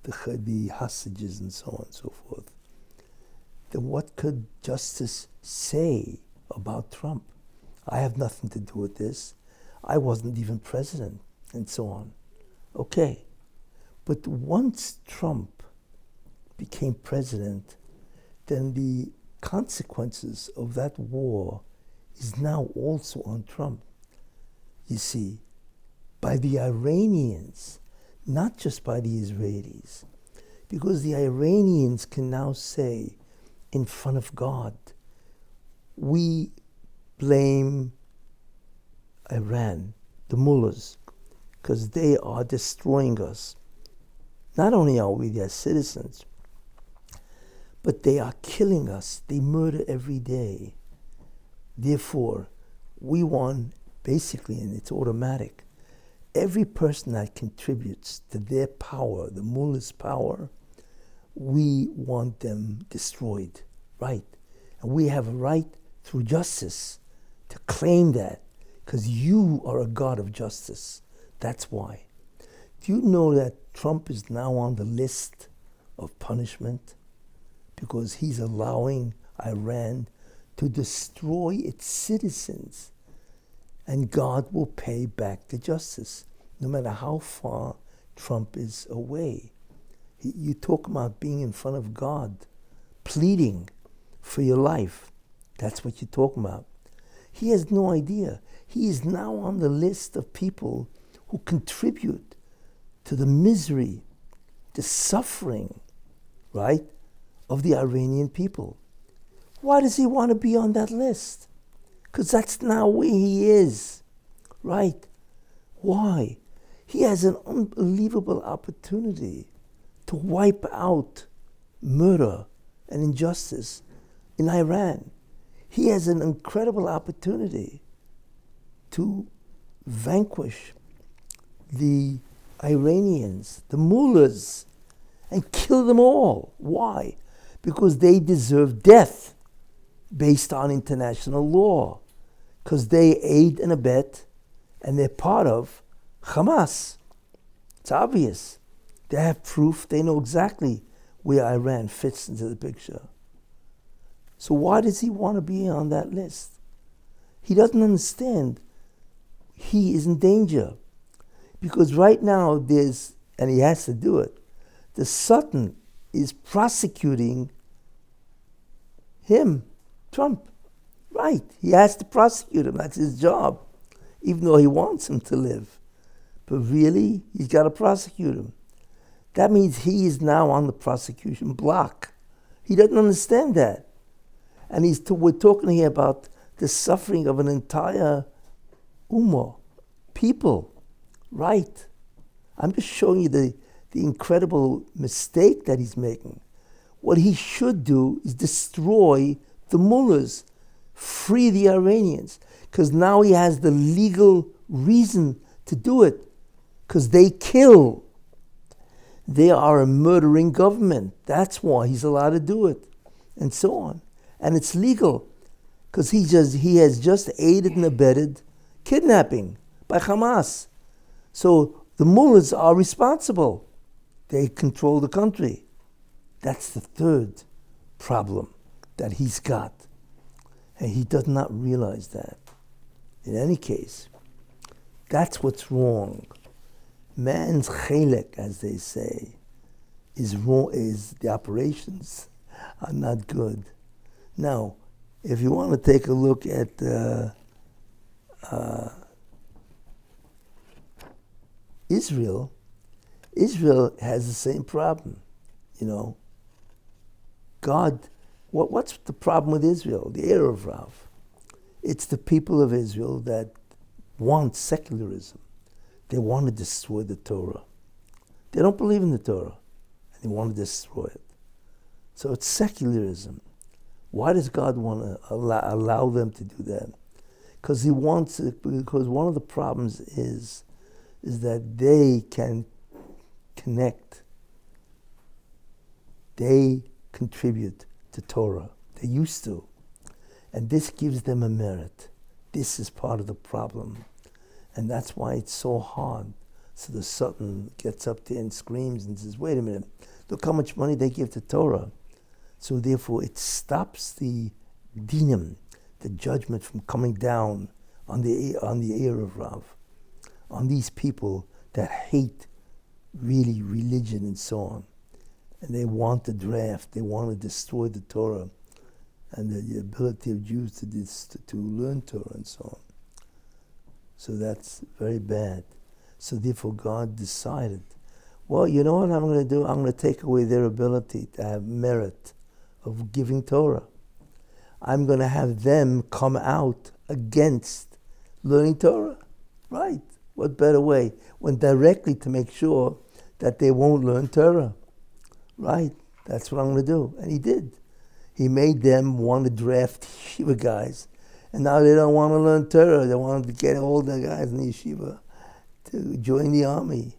the hostages and so on and so forth, then what could justice say about Trump? I have nothing to do with this. I wasn't even president, and so on. Okay. But once Trump became president, then the consequences of that war is now also on Trump. You see, by the Iranians, not just by the Israelis, because the Iranians can now say in front of God, we blame Iran, the mullahs, because they are destroying us. Not only are we their citizens, but they are killing us. They murder every day. Therefore, we want, basically, and it's automatic, every person that contributes to their power, the mullah's power, we want them destroyed, right? And we have a right through justice to claim that, because you are a God of justice. That's why. Do you know that Trump is now on the list of punishment? Because he's allowing Iran to destroy its citizens. And God will pay back the justice, no matter how far Trump is away. You talk about being in front of God, pleading for your life. That's what you're talking about. He has no idea. He is now on the list of people who contribute to the misery, the suffering, right, of the Iranian people. Why does he want to be on that list? Because that's now where he is, right? Why? He has an unbelievable opportunity to wipe out murder and injustice in Iran. He has an incredible opportunity to vanquish the Iranians, the mullahs, and kill them all. Why? Because they deserve death based on international law. Because they aid and abet, and they're part of Hamas. It's obvious. They have proof. They know exactly where Iran fits into the picture. So why does he want to be on that list? He doesn't understand he is in danger. Because right now there's, and he has to do it, the Sultan is prosecuting him, Trump. Right, he has to prosecute him, that's his job, even though he wants him to live. But really, he's got to prosecute him. That means he is now on the prosecution block. He doesn't understand that. And we're talking here about the suffering of an entire ummah, people, right? I'm just showing you the incredible mistake that he's making. What he should do is destroy the mullahs, free the Iranians, because now he has the legal reason to do it, because they kill. They are a murdering government. That's why he's allowed to do it, and so on. And it's legal, because he has just aided and abetted kidnapping by Hamas. So the mullahs are responsible. They control the country. That's the third problem that he's got. And he does not realize that. In any case, that's what's wrong. Man's chelek, as they say, is wrong. Is the operations are not good. Now, if you want to take a look at Israel has the same problem. You know, God, what's the problem with Israel? The Erev Rav. It's the people of Israel that want secularism. They want to destroy the Torah. They don't believe in the Torah, and they want to destroy it. So it's secularism. Why does God want to allow them to do that? Because He wants it. Because one of the problems is that they can connect. They contribute to Torah. They used to. And this gives them a merit. This is part of the problem. And that's why it's so hard. So the Sultan gets up there and screams and says, wait a minute, look how much money they give to Torah. So therefore it stops the dinim, the judgment, from coming down on the Erev Rav, on these people that hate really religion and so on. And they want the draft, they want to destroy the Torah and the ability of Jews to learn Torah and so on. So that's very bad. So therefore God decided, well, you know what I'm going to do? I'm going to take away their ability to have merit of giving Torah. I'm going to have them come out against learning Torah. Right. What better way? When directly to make sure that they won't learn Torah. Right. That's what I'm going to do. And He did. He made them want to draft yeshiva guys. And now they don't want to learn Torah. They want to get all the guys in the yeshiva to join the army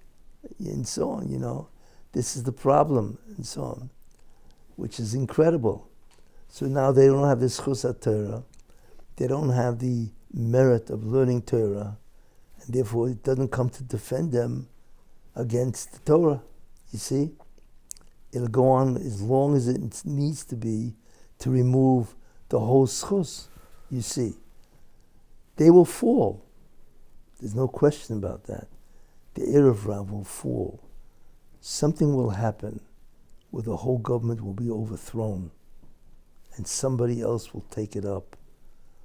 and so on, you know. This is the problem and so on, which is incredible. So now they don't have the zechus Torah. They don't have the merit of learning Torah. And therefore it doesn't come to defend them against the Torah. You see? It'll go on as long as it needs to be to remove the whole zechus. You see, they will fall. There's no question about that. The Erev Rav will fall. Something will happen where the whole government will be overthrown and somebody else will take it up.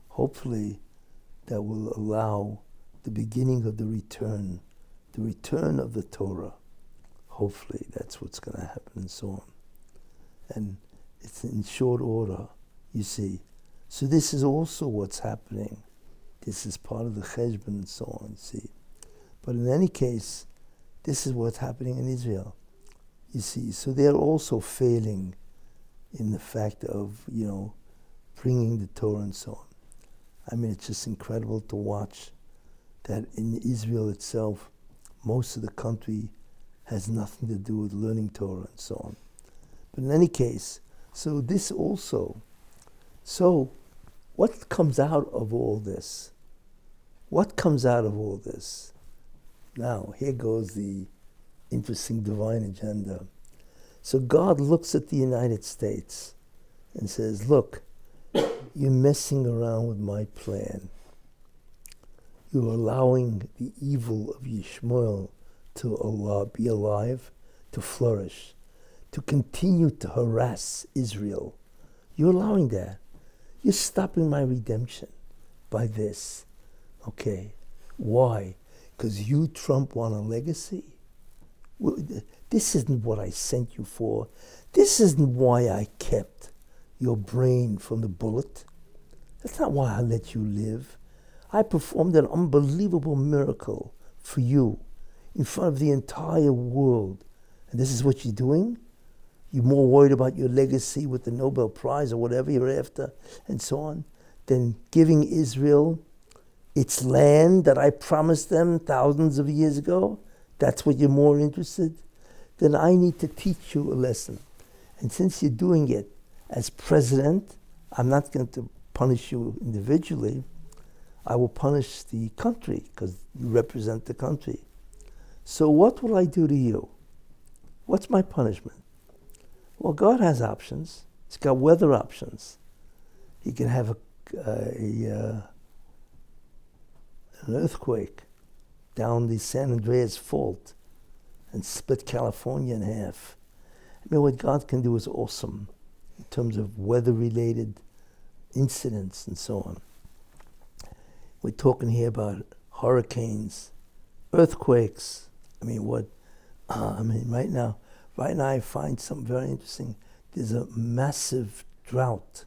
Hopefully that will allow the beginning of the return of the Torah. Hopefully that's what's going to happen and so on. And it's in short order, you see. So this is also what's happening. This is part of the cheshbon and so on, see. But in any case, this is what's happening in Israel. You see, so they're also failing in the fact of, you know, bringing the Torah and so on. I mean, it's just incredible to watch that in Israel itself, most of the country has nothing to do with learning Torah and so on. But in any case, so this also, so what comes out of all this? What comes out of all this? Now, here goes the interesting divine agenda. So God looks at the United States and says, look, you're messing around with my plan. You're allowing the evil of Yishmael to be alive, to flourish, to continue to harass Israel. You're allowing that. You're stopping my redemption by this. Okay. Why? Because you, Trump, want a legacy? Well, this isn't what I sent you for. This isn't why I kept your brain from the bullet. That's not why I let you live. I performed an unbelievable miracle for you in front of the entire world. And this is what you're doing? You're more worried about your legacy with the Nobel Prize or whatever you're after and so on than giving Israel its land that I promised them thousands of years ago. That's what you're more interested? Then I need to teach you a lesson. And since you're doing it as president, I'm not going to punish you individually. I will punish the country because you represent the country. So what will I do to you? What's my punishment? Well, God has options. He's got weather options. He can have an earthquake down the San Andreas Fault and split California in half. I mean, what God can do is awesome in terms of weather-related incidents and so on. We're talking here about hurricanes, earthquakes. I mean, right now I find something very interesting. There's a massive drought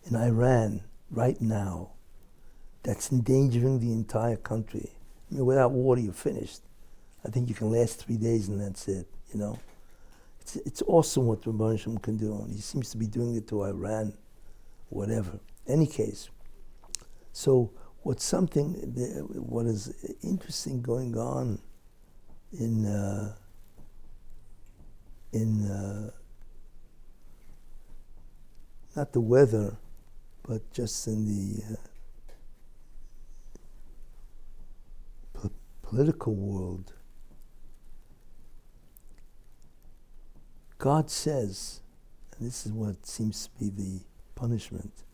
in Iran right now that's endangering the entire country. I mean, without water, you're finished. I think you can last 3 days and that's it, you know. It's awesome what Rabbi Hashem can do, and he seems to be doing it to Iran, whatever. Any case, so what is interesting going on in not the weather, but just in the political world. God says, and this is what seems to be the punishment,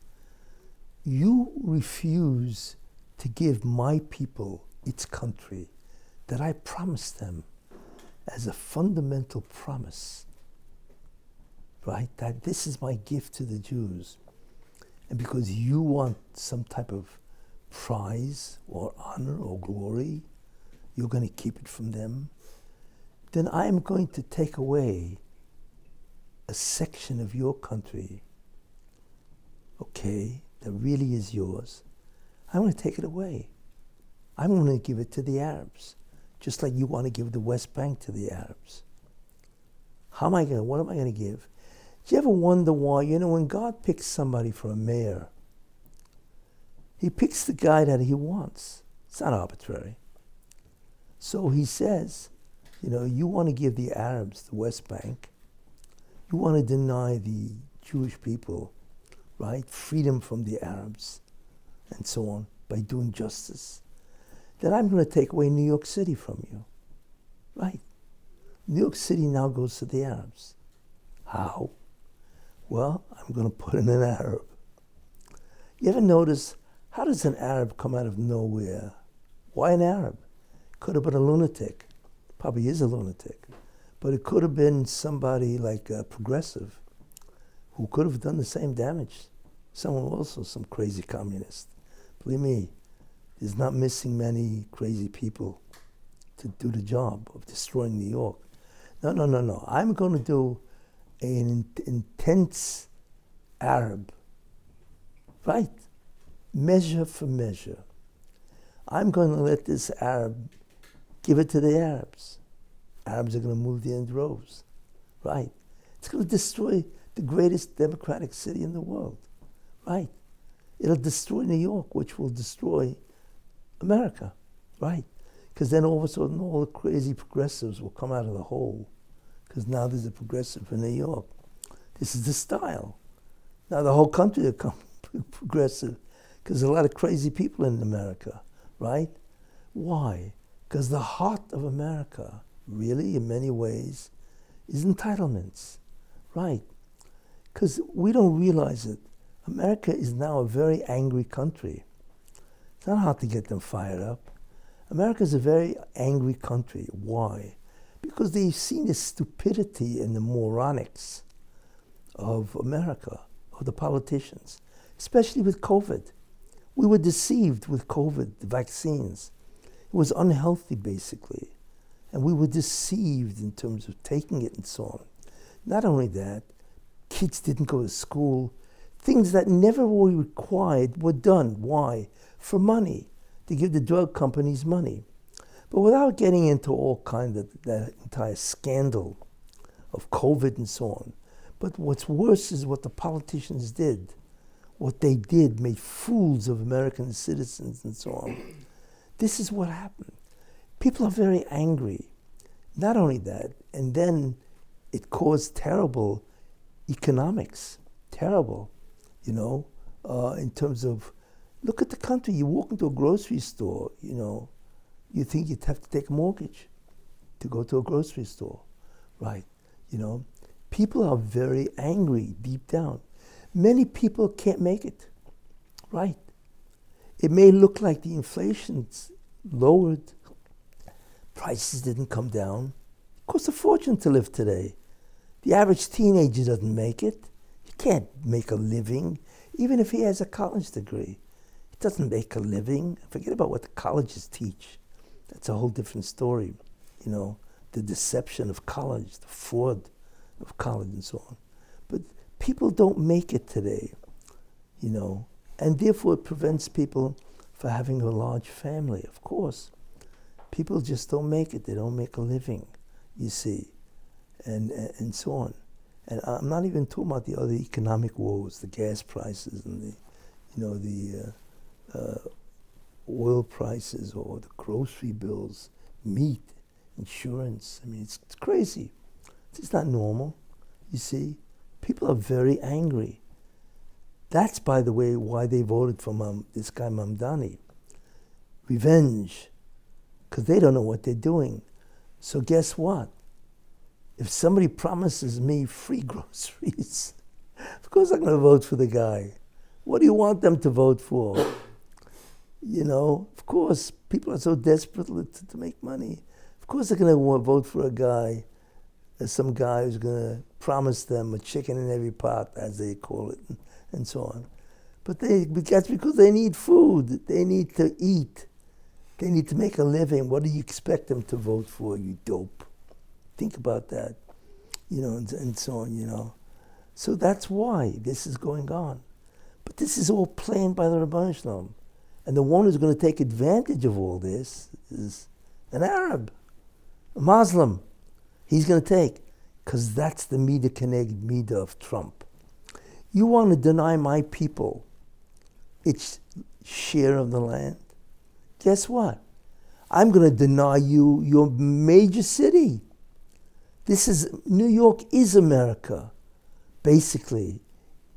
you refuse to give my people its country that I promised them as a fundamental promise, right? That this is my gift to the Jews. And because you want some type of prize or honor or glory, you're going to keep it from them, then I'm going to take away a section of your country, okay, that really is yours. I'm going to take it away. I'm going to give it to the Arabs, just like you want to give the West Bank to the Arabs. What am I going to give? Do you ever wonder why, when God picks somebody for a mayor, he picks the guy that he wants. It's not arbitrary. So he says, you want to give the Arabs the West Bank, you want to deny the Jewish people, right, freedom from the Arabs, and so on, by doing justice, then I'm going to take away New York City from you, right? New York City now goes to the Arabs. How? Well, I'm going to put in an Arab. You ever notice, how does an Arab come out of nowhere? Why an Arab? Could have been a lunatic. Probably is a lunatic. But it could have been somebody like a progressive who could have done the same damage. Someone also, some crazy communist. Believe me, there's not missing many crazy people to do the job of destroying New York. No. I'm going to do an intense Arab, right? Measure for measure. I'm going to let this Arab give it to the Arabs. Arabs are going to move there in droves, right? It's going to destroy the greatest democratic city in the world, right? It'll destroy New York, which will destroy America, right? Because then all of a sudden all the crazy progressives will come out of the hole, because now there's a progressive in New York. This is the style. Now the whole country will become progressive, because there's a lot of crazy people in America, right? Why? Because the heart of America, really, in many ways, is entitlements, right? Because we don't realize it. America is now a very angry country. It's not hard to get them fired up. America is a very angry country. Why? Because they've seen the stupidity and the moronics of America, of the politicians, especially with COVID. We were deceived with COVID, the vaccines. It was unhealthy, basically. And we were deceived in terms of taking it and so on. Not only that, kids didn't go to school. Things that never were required were done. Why? For money, to give the drug companies money. But without getting into all kind of that entire scandal of COVID and so on. But what's worse is what the politicians did. What they did made fools of American citizens and so on. This is what happened. People are very angry. Not only that, and then it caused terrible economics. Terrible, in terms of, look at the country. You walk into a grocery store, you think you'd have to take a mortgage to go to a grocery store, right? People are very angry deep down. Many people can't make it, right? It may look like the inflation's lowered, prices didn't come down. It costs a fortune to live today. The average teenager doesn't make it. He can't make a living, even if he has a college degree. He doesn't make a living. Forget about what the colleges teach. That's a whole different story. The deception of college, the fraud of college and so on. But people don't make it today, and therefore it prevents people from having a large family, of course. People just don't make it. They don't make a living, you see, and so on. And I'm not even talking about the other economic woes, the gas prices and the oil prices or the grocery bills, meat, insurance. I mean, it's crazy. It's not normal, you see. People are very angry. That's, by the way, why they voted for this guy Mamdani. Revenge, because they don't know what they're doing. So guess what? If somebody promises me free groceries, of course I'm going to vote for the guy. What do you want them to vote for? Of course, people are so desperate to make money. Of course they're going to vote for a guy, some guy who's going to promise them a chicken in every pot, as they call it, and so on. But that's because they need food. They need to eat. They need to make a living. What do you expect them to vote for, you dope? Think about that, and so on, So that's why this is going on. But this is all planned by the Rabbi Shalom. And the one who's going to take advantage of all this is an Arab, a Muslim. He's going to take, because that's the Midah Keneged Midah of Trump. You want to deny my people its share of the land? Guess what? I'm going to deny you your major city. New York is America, basically.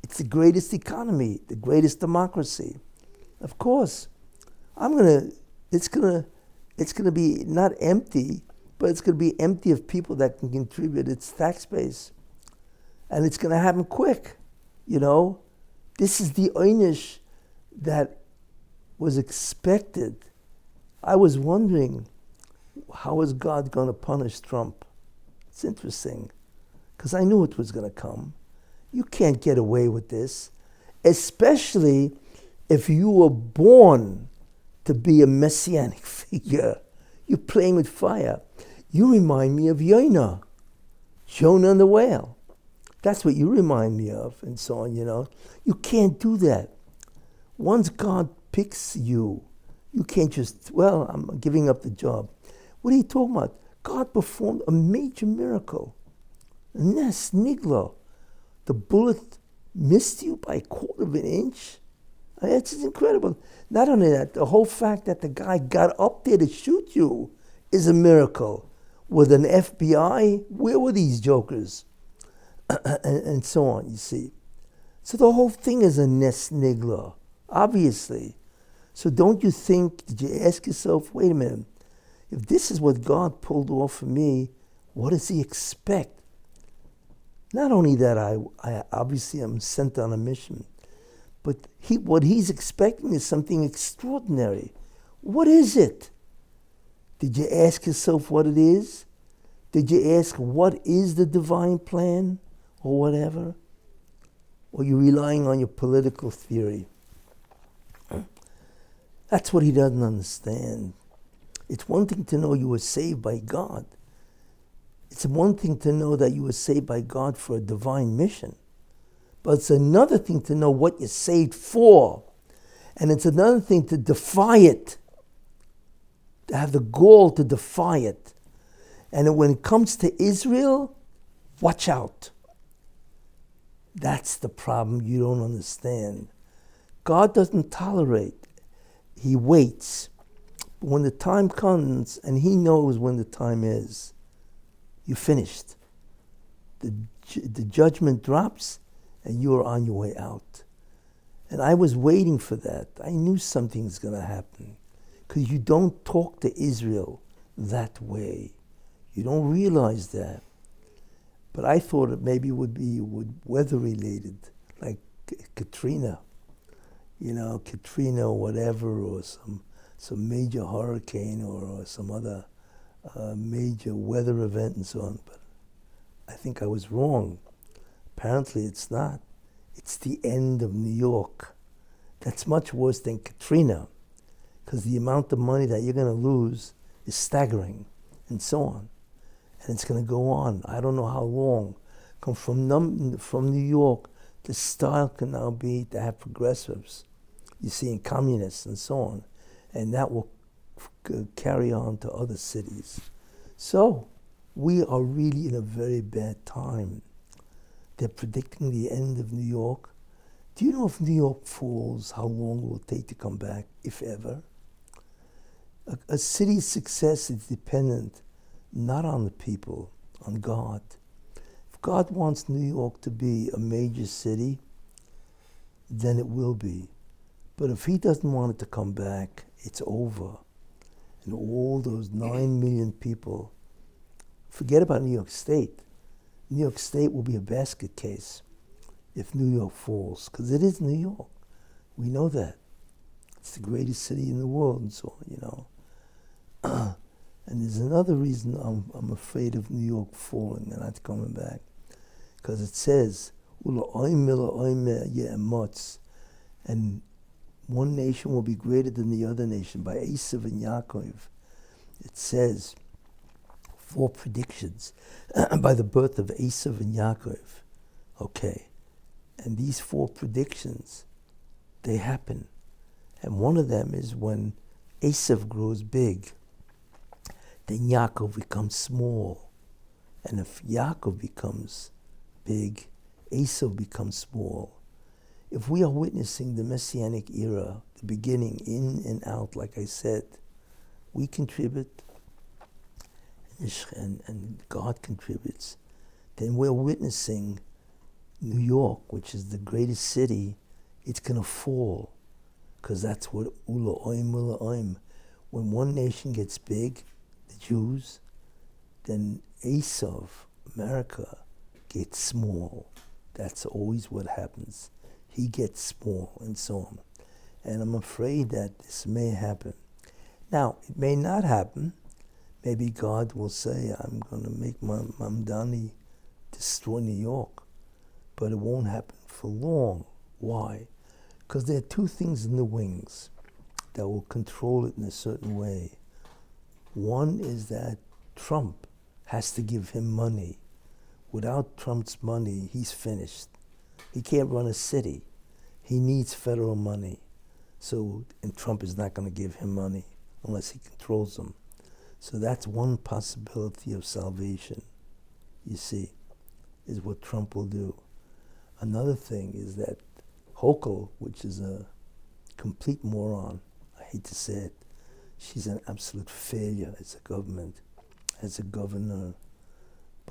It's the greatest economy, the greatest democracy. Of course, it's gonna be not empty, but it's gonna be empty of people that can contribute its tax base. And it's gonna happen quick, This is the einish that was expected. I was wondering, how is God gonna punish Trump? It's interesting, because I knew it was going to come. You can't get away with this, especially if you were born to be a Messianic figure. You're playing with fire. You remind me of Jonah and the whale. That's what you remind me of, and so on, You can't do that. Once God picks you, you can't just, I'm giving up the job. What are you talking about? God performed a major miracle. Nes Nigla. The bullet missed you by 1/4 inch. It's incredible. Not only that, the whole fact that the guy got up there to shoot you is a miracle. With an FBI, where were these jokers? and so on, you see. So the whole thing is a Nes Nigla, obviously. So did you ask yourself, wait a minute, if this is what God pulled off for me, what does he expect? Not only that I obviously am sent on a mission, but what he's expecting is something extraordinary. What is it? Did you ask yourself what it is? Did you ask what is the divine plan or whatever? Or are you relying on your political theory? That's what he doesn't understand. It's one thing to know you were saved by God. It's one thing to know that you were saved by God for a divine mission. But it's another thing to know what you're saved for. And it's another thing to defy it. To have the gall to defy it. And when it comes to Israel, watch out. That's the problem you don't understand. God doesn't tolerate. He waits. When the time comes, and he knows when the time is, you're finished. The judgment drops, and you're on your way out. And I was waiting for that. I knew something's going to happen. Because you don't talk to Israel that way. You don't realize that. But I thought it maybe would be weather-related, like Katrina. Katrina or whatever, or some major hurricane or some other major weather event and so on. But I think I was wrong. Apparently it's not. It's the end of New York. That's much worse than Katrina, because the amount of money that you're going to lose is staggering, and so on. And it's going to go on. I don't know how long. come from New York. The style can now be to have progressives, you see, in communists and so on. And that will carry on to other cities. So we are really in a very bad time. They're predicting the end of New York. Do you know if New York falls, how long it will take to come back, if ever? A city's success is dependent not on the people, on God. If God wants New York to be a major city, then it will be. But if he doesn't want it to come back, it's over. And all those 9 million people, forget about New York State. New York State will be a basket case if New York falls, because it is New York. We know that. It's the greatest city in the world and so on, you know. And there's another reason I'm afraid of New York falling and not coming back. Because it says, and one nation will be greater than the other nation, by Esav and Yaakov. It says, 4 predictions by the birth of Esav and Yaakov. Okay. And these 4 predictions, they happen. And one of them is when Esav grows big, then Yaakov becomes small. And if Yaakov becomes big, Esav becomes small. If we are witnessing the Messianic era, the beginning, in and out, like I said, we contribute, and God contributes, then we're witnessing New York, which is the greatest city, it's going to fall. Because that's what ula oim. When one nation gets big, the Jews, then Esav, America, gets small. That's always what happens. He gets small and so on. And I'm afraid that this may happen. Now, it may not happen. Maybe God will say, I'm going to make Mamdani destroy New York. But it won't happen for long. Why? Because there are 2 things in the wings that will control it in a certain way. One is that Trump has to give him money. Without Trump's money, he's finished. He can't run a city. He needs federal money. So, and Trump is not going to give him money unless he controls them. So that's one possibility of salvation, you see, is what Trump will do. Another thing is that Hochul, which is a complete moron, I hate to say it, she's an absolute failure as a government, as a governor.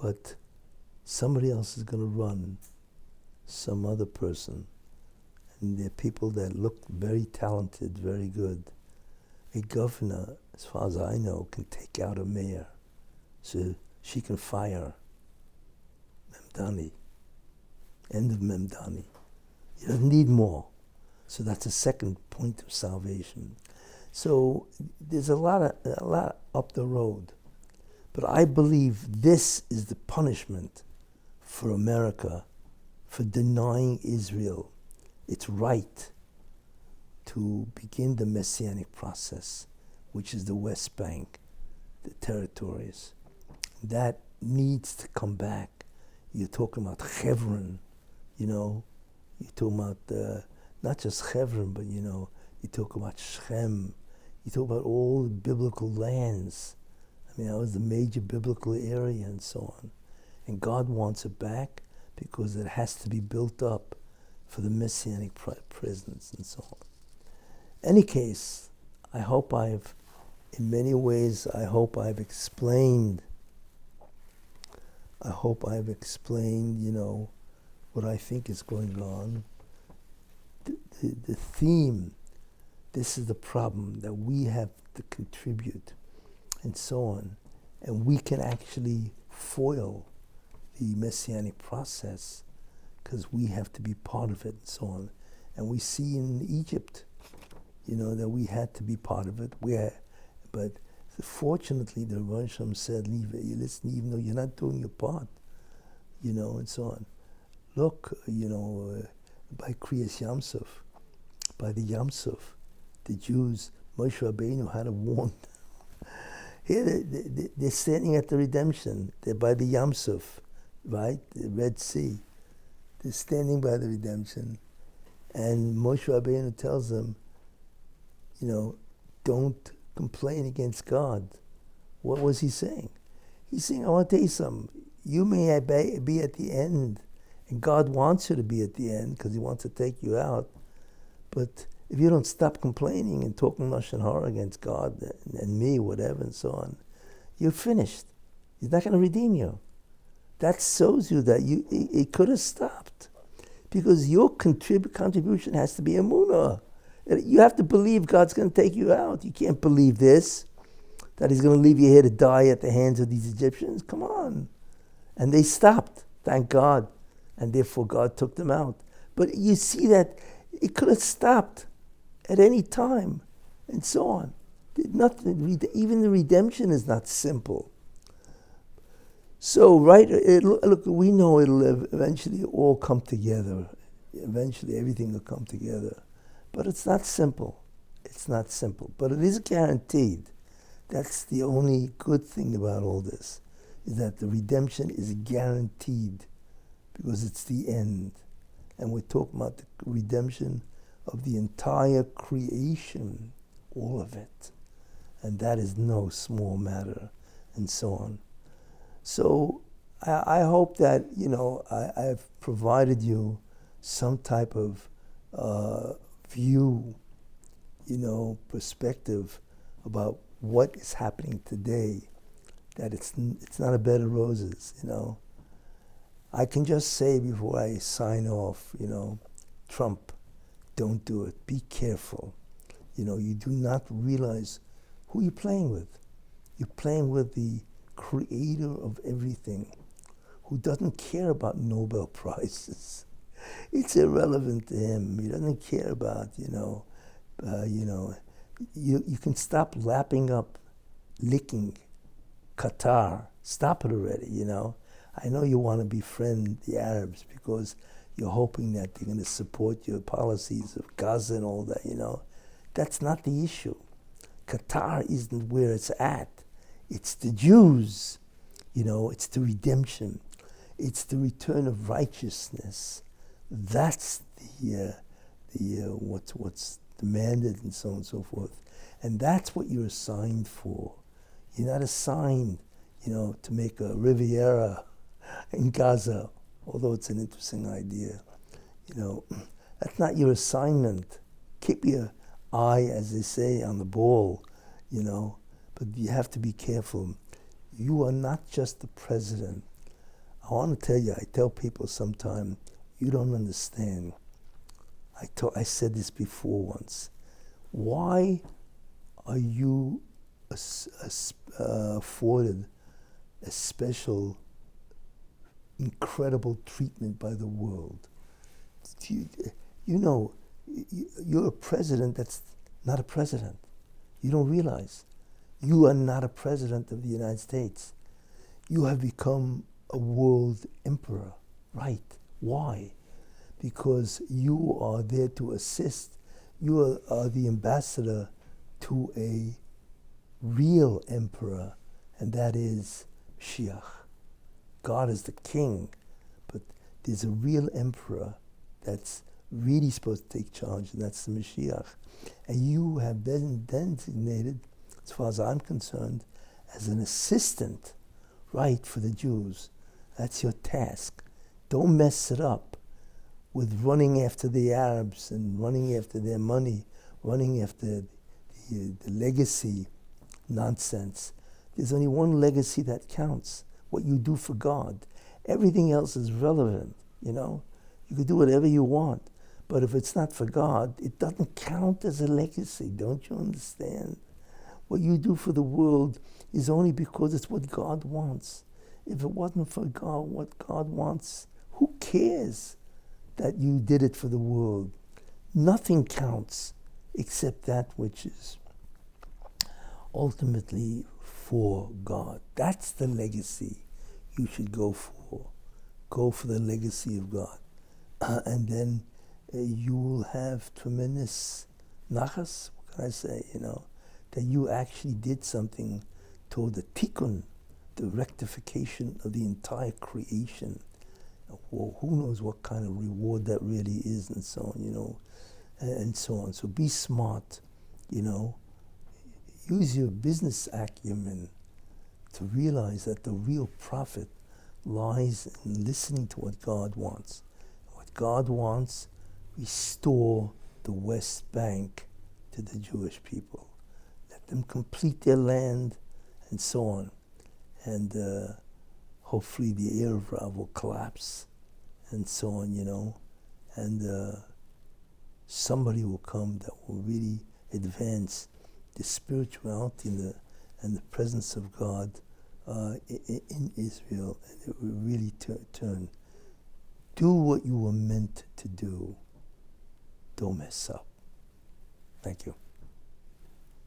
But somebody else is going to run, some other person. And they're people that look very talented, very good. A governor, as far as I know, can take out a mayor. So she can fire Mamdani. End of Mamdani. He doesn't need more. So that's a second point of salvation. So there's a lot up the road. But I believe this is the punishment for America for denying Israel its right to begin the Messianic process, which is the West Bank, the territories. That needs to come back. You're talking about Hebron, you know. You're talking about not just Hebron, but you talk about Shechem. You talk about all the biblical lands. I mean, that was the major biblical area and so on. And God wants it back because it has to be built up for the Messianic presence and so on. Any case, I hope I've explained, what I think is going on. The theme, this is the problem, that we have to contribute and so on. And we can actually foil the Messianic process because we have to be part of it and so on. And we see in Egypt, that we had to be part of it. But fortunately, the Rabbi said, listen, even though you're not doing your part, and so on. Look, by Kriyas Yamsuf, by the Yamsuf, the Jews, Moshe Rabbeinu had to warn them. Here they're standing at the redemption. They're by the Yamsuf. right? The Red Sea. They're standing by the redemption. And Moshe Rabbeinu tells them, don't complain against God. What was he saying? He's saying, I want to tell you something. You may be at the end, and God wants you to be at the end because he wants to take you out. But if you don't stop complaining and talking Lashon Hara against God and me, whatever, and so on, you're finished. He's not going to redeem you. That shows you that it could have stopped. Because your contribution has to be emunah. You have to believe God's going to take you out. You can't believe this, that he's going to leave you here to die at the hands of these Egyptians. Come on. And they stopped, thank God. And therefore God took them out. But you see that it could have stopped at any time, and so on. Even the redemption is not simple. So, right, look, we know it'll eventually all come together. Eventually everything will come together. But it's not simple. It's not simple. But it is guaranteed. That's the only good thing about all this, is that the redemption is guaranteed because it's the end. And we're talking about the redemption of the entire creation, all of it. And that is no small matter, and so on. So I hope that, I've provided you some type of view, perspective about what is happening today, that it's not a bed of roses, I can just say before I sign off, Trump, don't do it. Be careful. You do not realize who you're playing with. You're playing with the creator of everything, who doesn't care about Nobel Prizes. It's irrelevant to him. He doesn't care about, you can stop licking Qatar. Stop it already, I know you want to befriend the Arabs because you're hoping that they're going to support your policies of Gaza and all that, That's not the issue. Qatar isn't where it's at. It's the Jews, it's the redemption. It's the return of righteousness. That's what's demanded, and so on and so forth. And that's what you're assigned for. You're not assigned, to make a Riviera in Gaza, although it's an interesting idea. That's not your assignment. Keep your eye, as they say, on the ball, but you have to be careful. You are not just the president. I want to tell you, I tell people sometimes, you don't understand. I said this before once. Why are you afforded a special, incredible treatment by the world? You're a president that's not a president. You don't realize. You are not a president of the United States. You have become a world emperor. Right. Why? Because you are there to assist. You are the ambassador to a real emperor, and that is Mashiach. God is the king, but there's a real emperor that's really supposed to take charge, and that's the Mashiach. And you have been designated, as far as I'm concerned, as an assistant, right, for the Jews. That's your task. Don't mess it up with running after the Arabs and running after their money, running after the legacy nonsense. There's only one legacy that counts, what you do for God. Everything else is relevant, You can do whatever you want. But if it's not for God, it doesn't count as a legacy. Don't you understand? What you do for the world is only because it's what God wants. If it wasn't for God, what God wants, who cares that you did it for the world? Nothing counts except that which is ultimately for God. That's the legacy you should go for. Go for the legacy of God. And then you will have tremendous nachas, what can I say, that you actually did something toward the tikkun, the rectification of the entire creation. Well, who knows what kind of reward that really is, and so on, and so on. So be smart, use your business acumen to realize that the real profit lies in listening to what God wants. What God wants, restore the West Bank to the Jewish people. Let them complete their land, and so on. And hopefully the Erev Rav will collapse, and so on, and somebody will come that will really advance the spirituality and the presence of God in Israel, and it will really turn. Do what you were meant to do. Don't mess up. Thank you.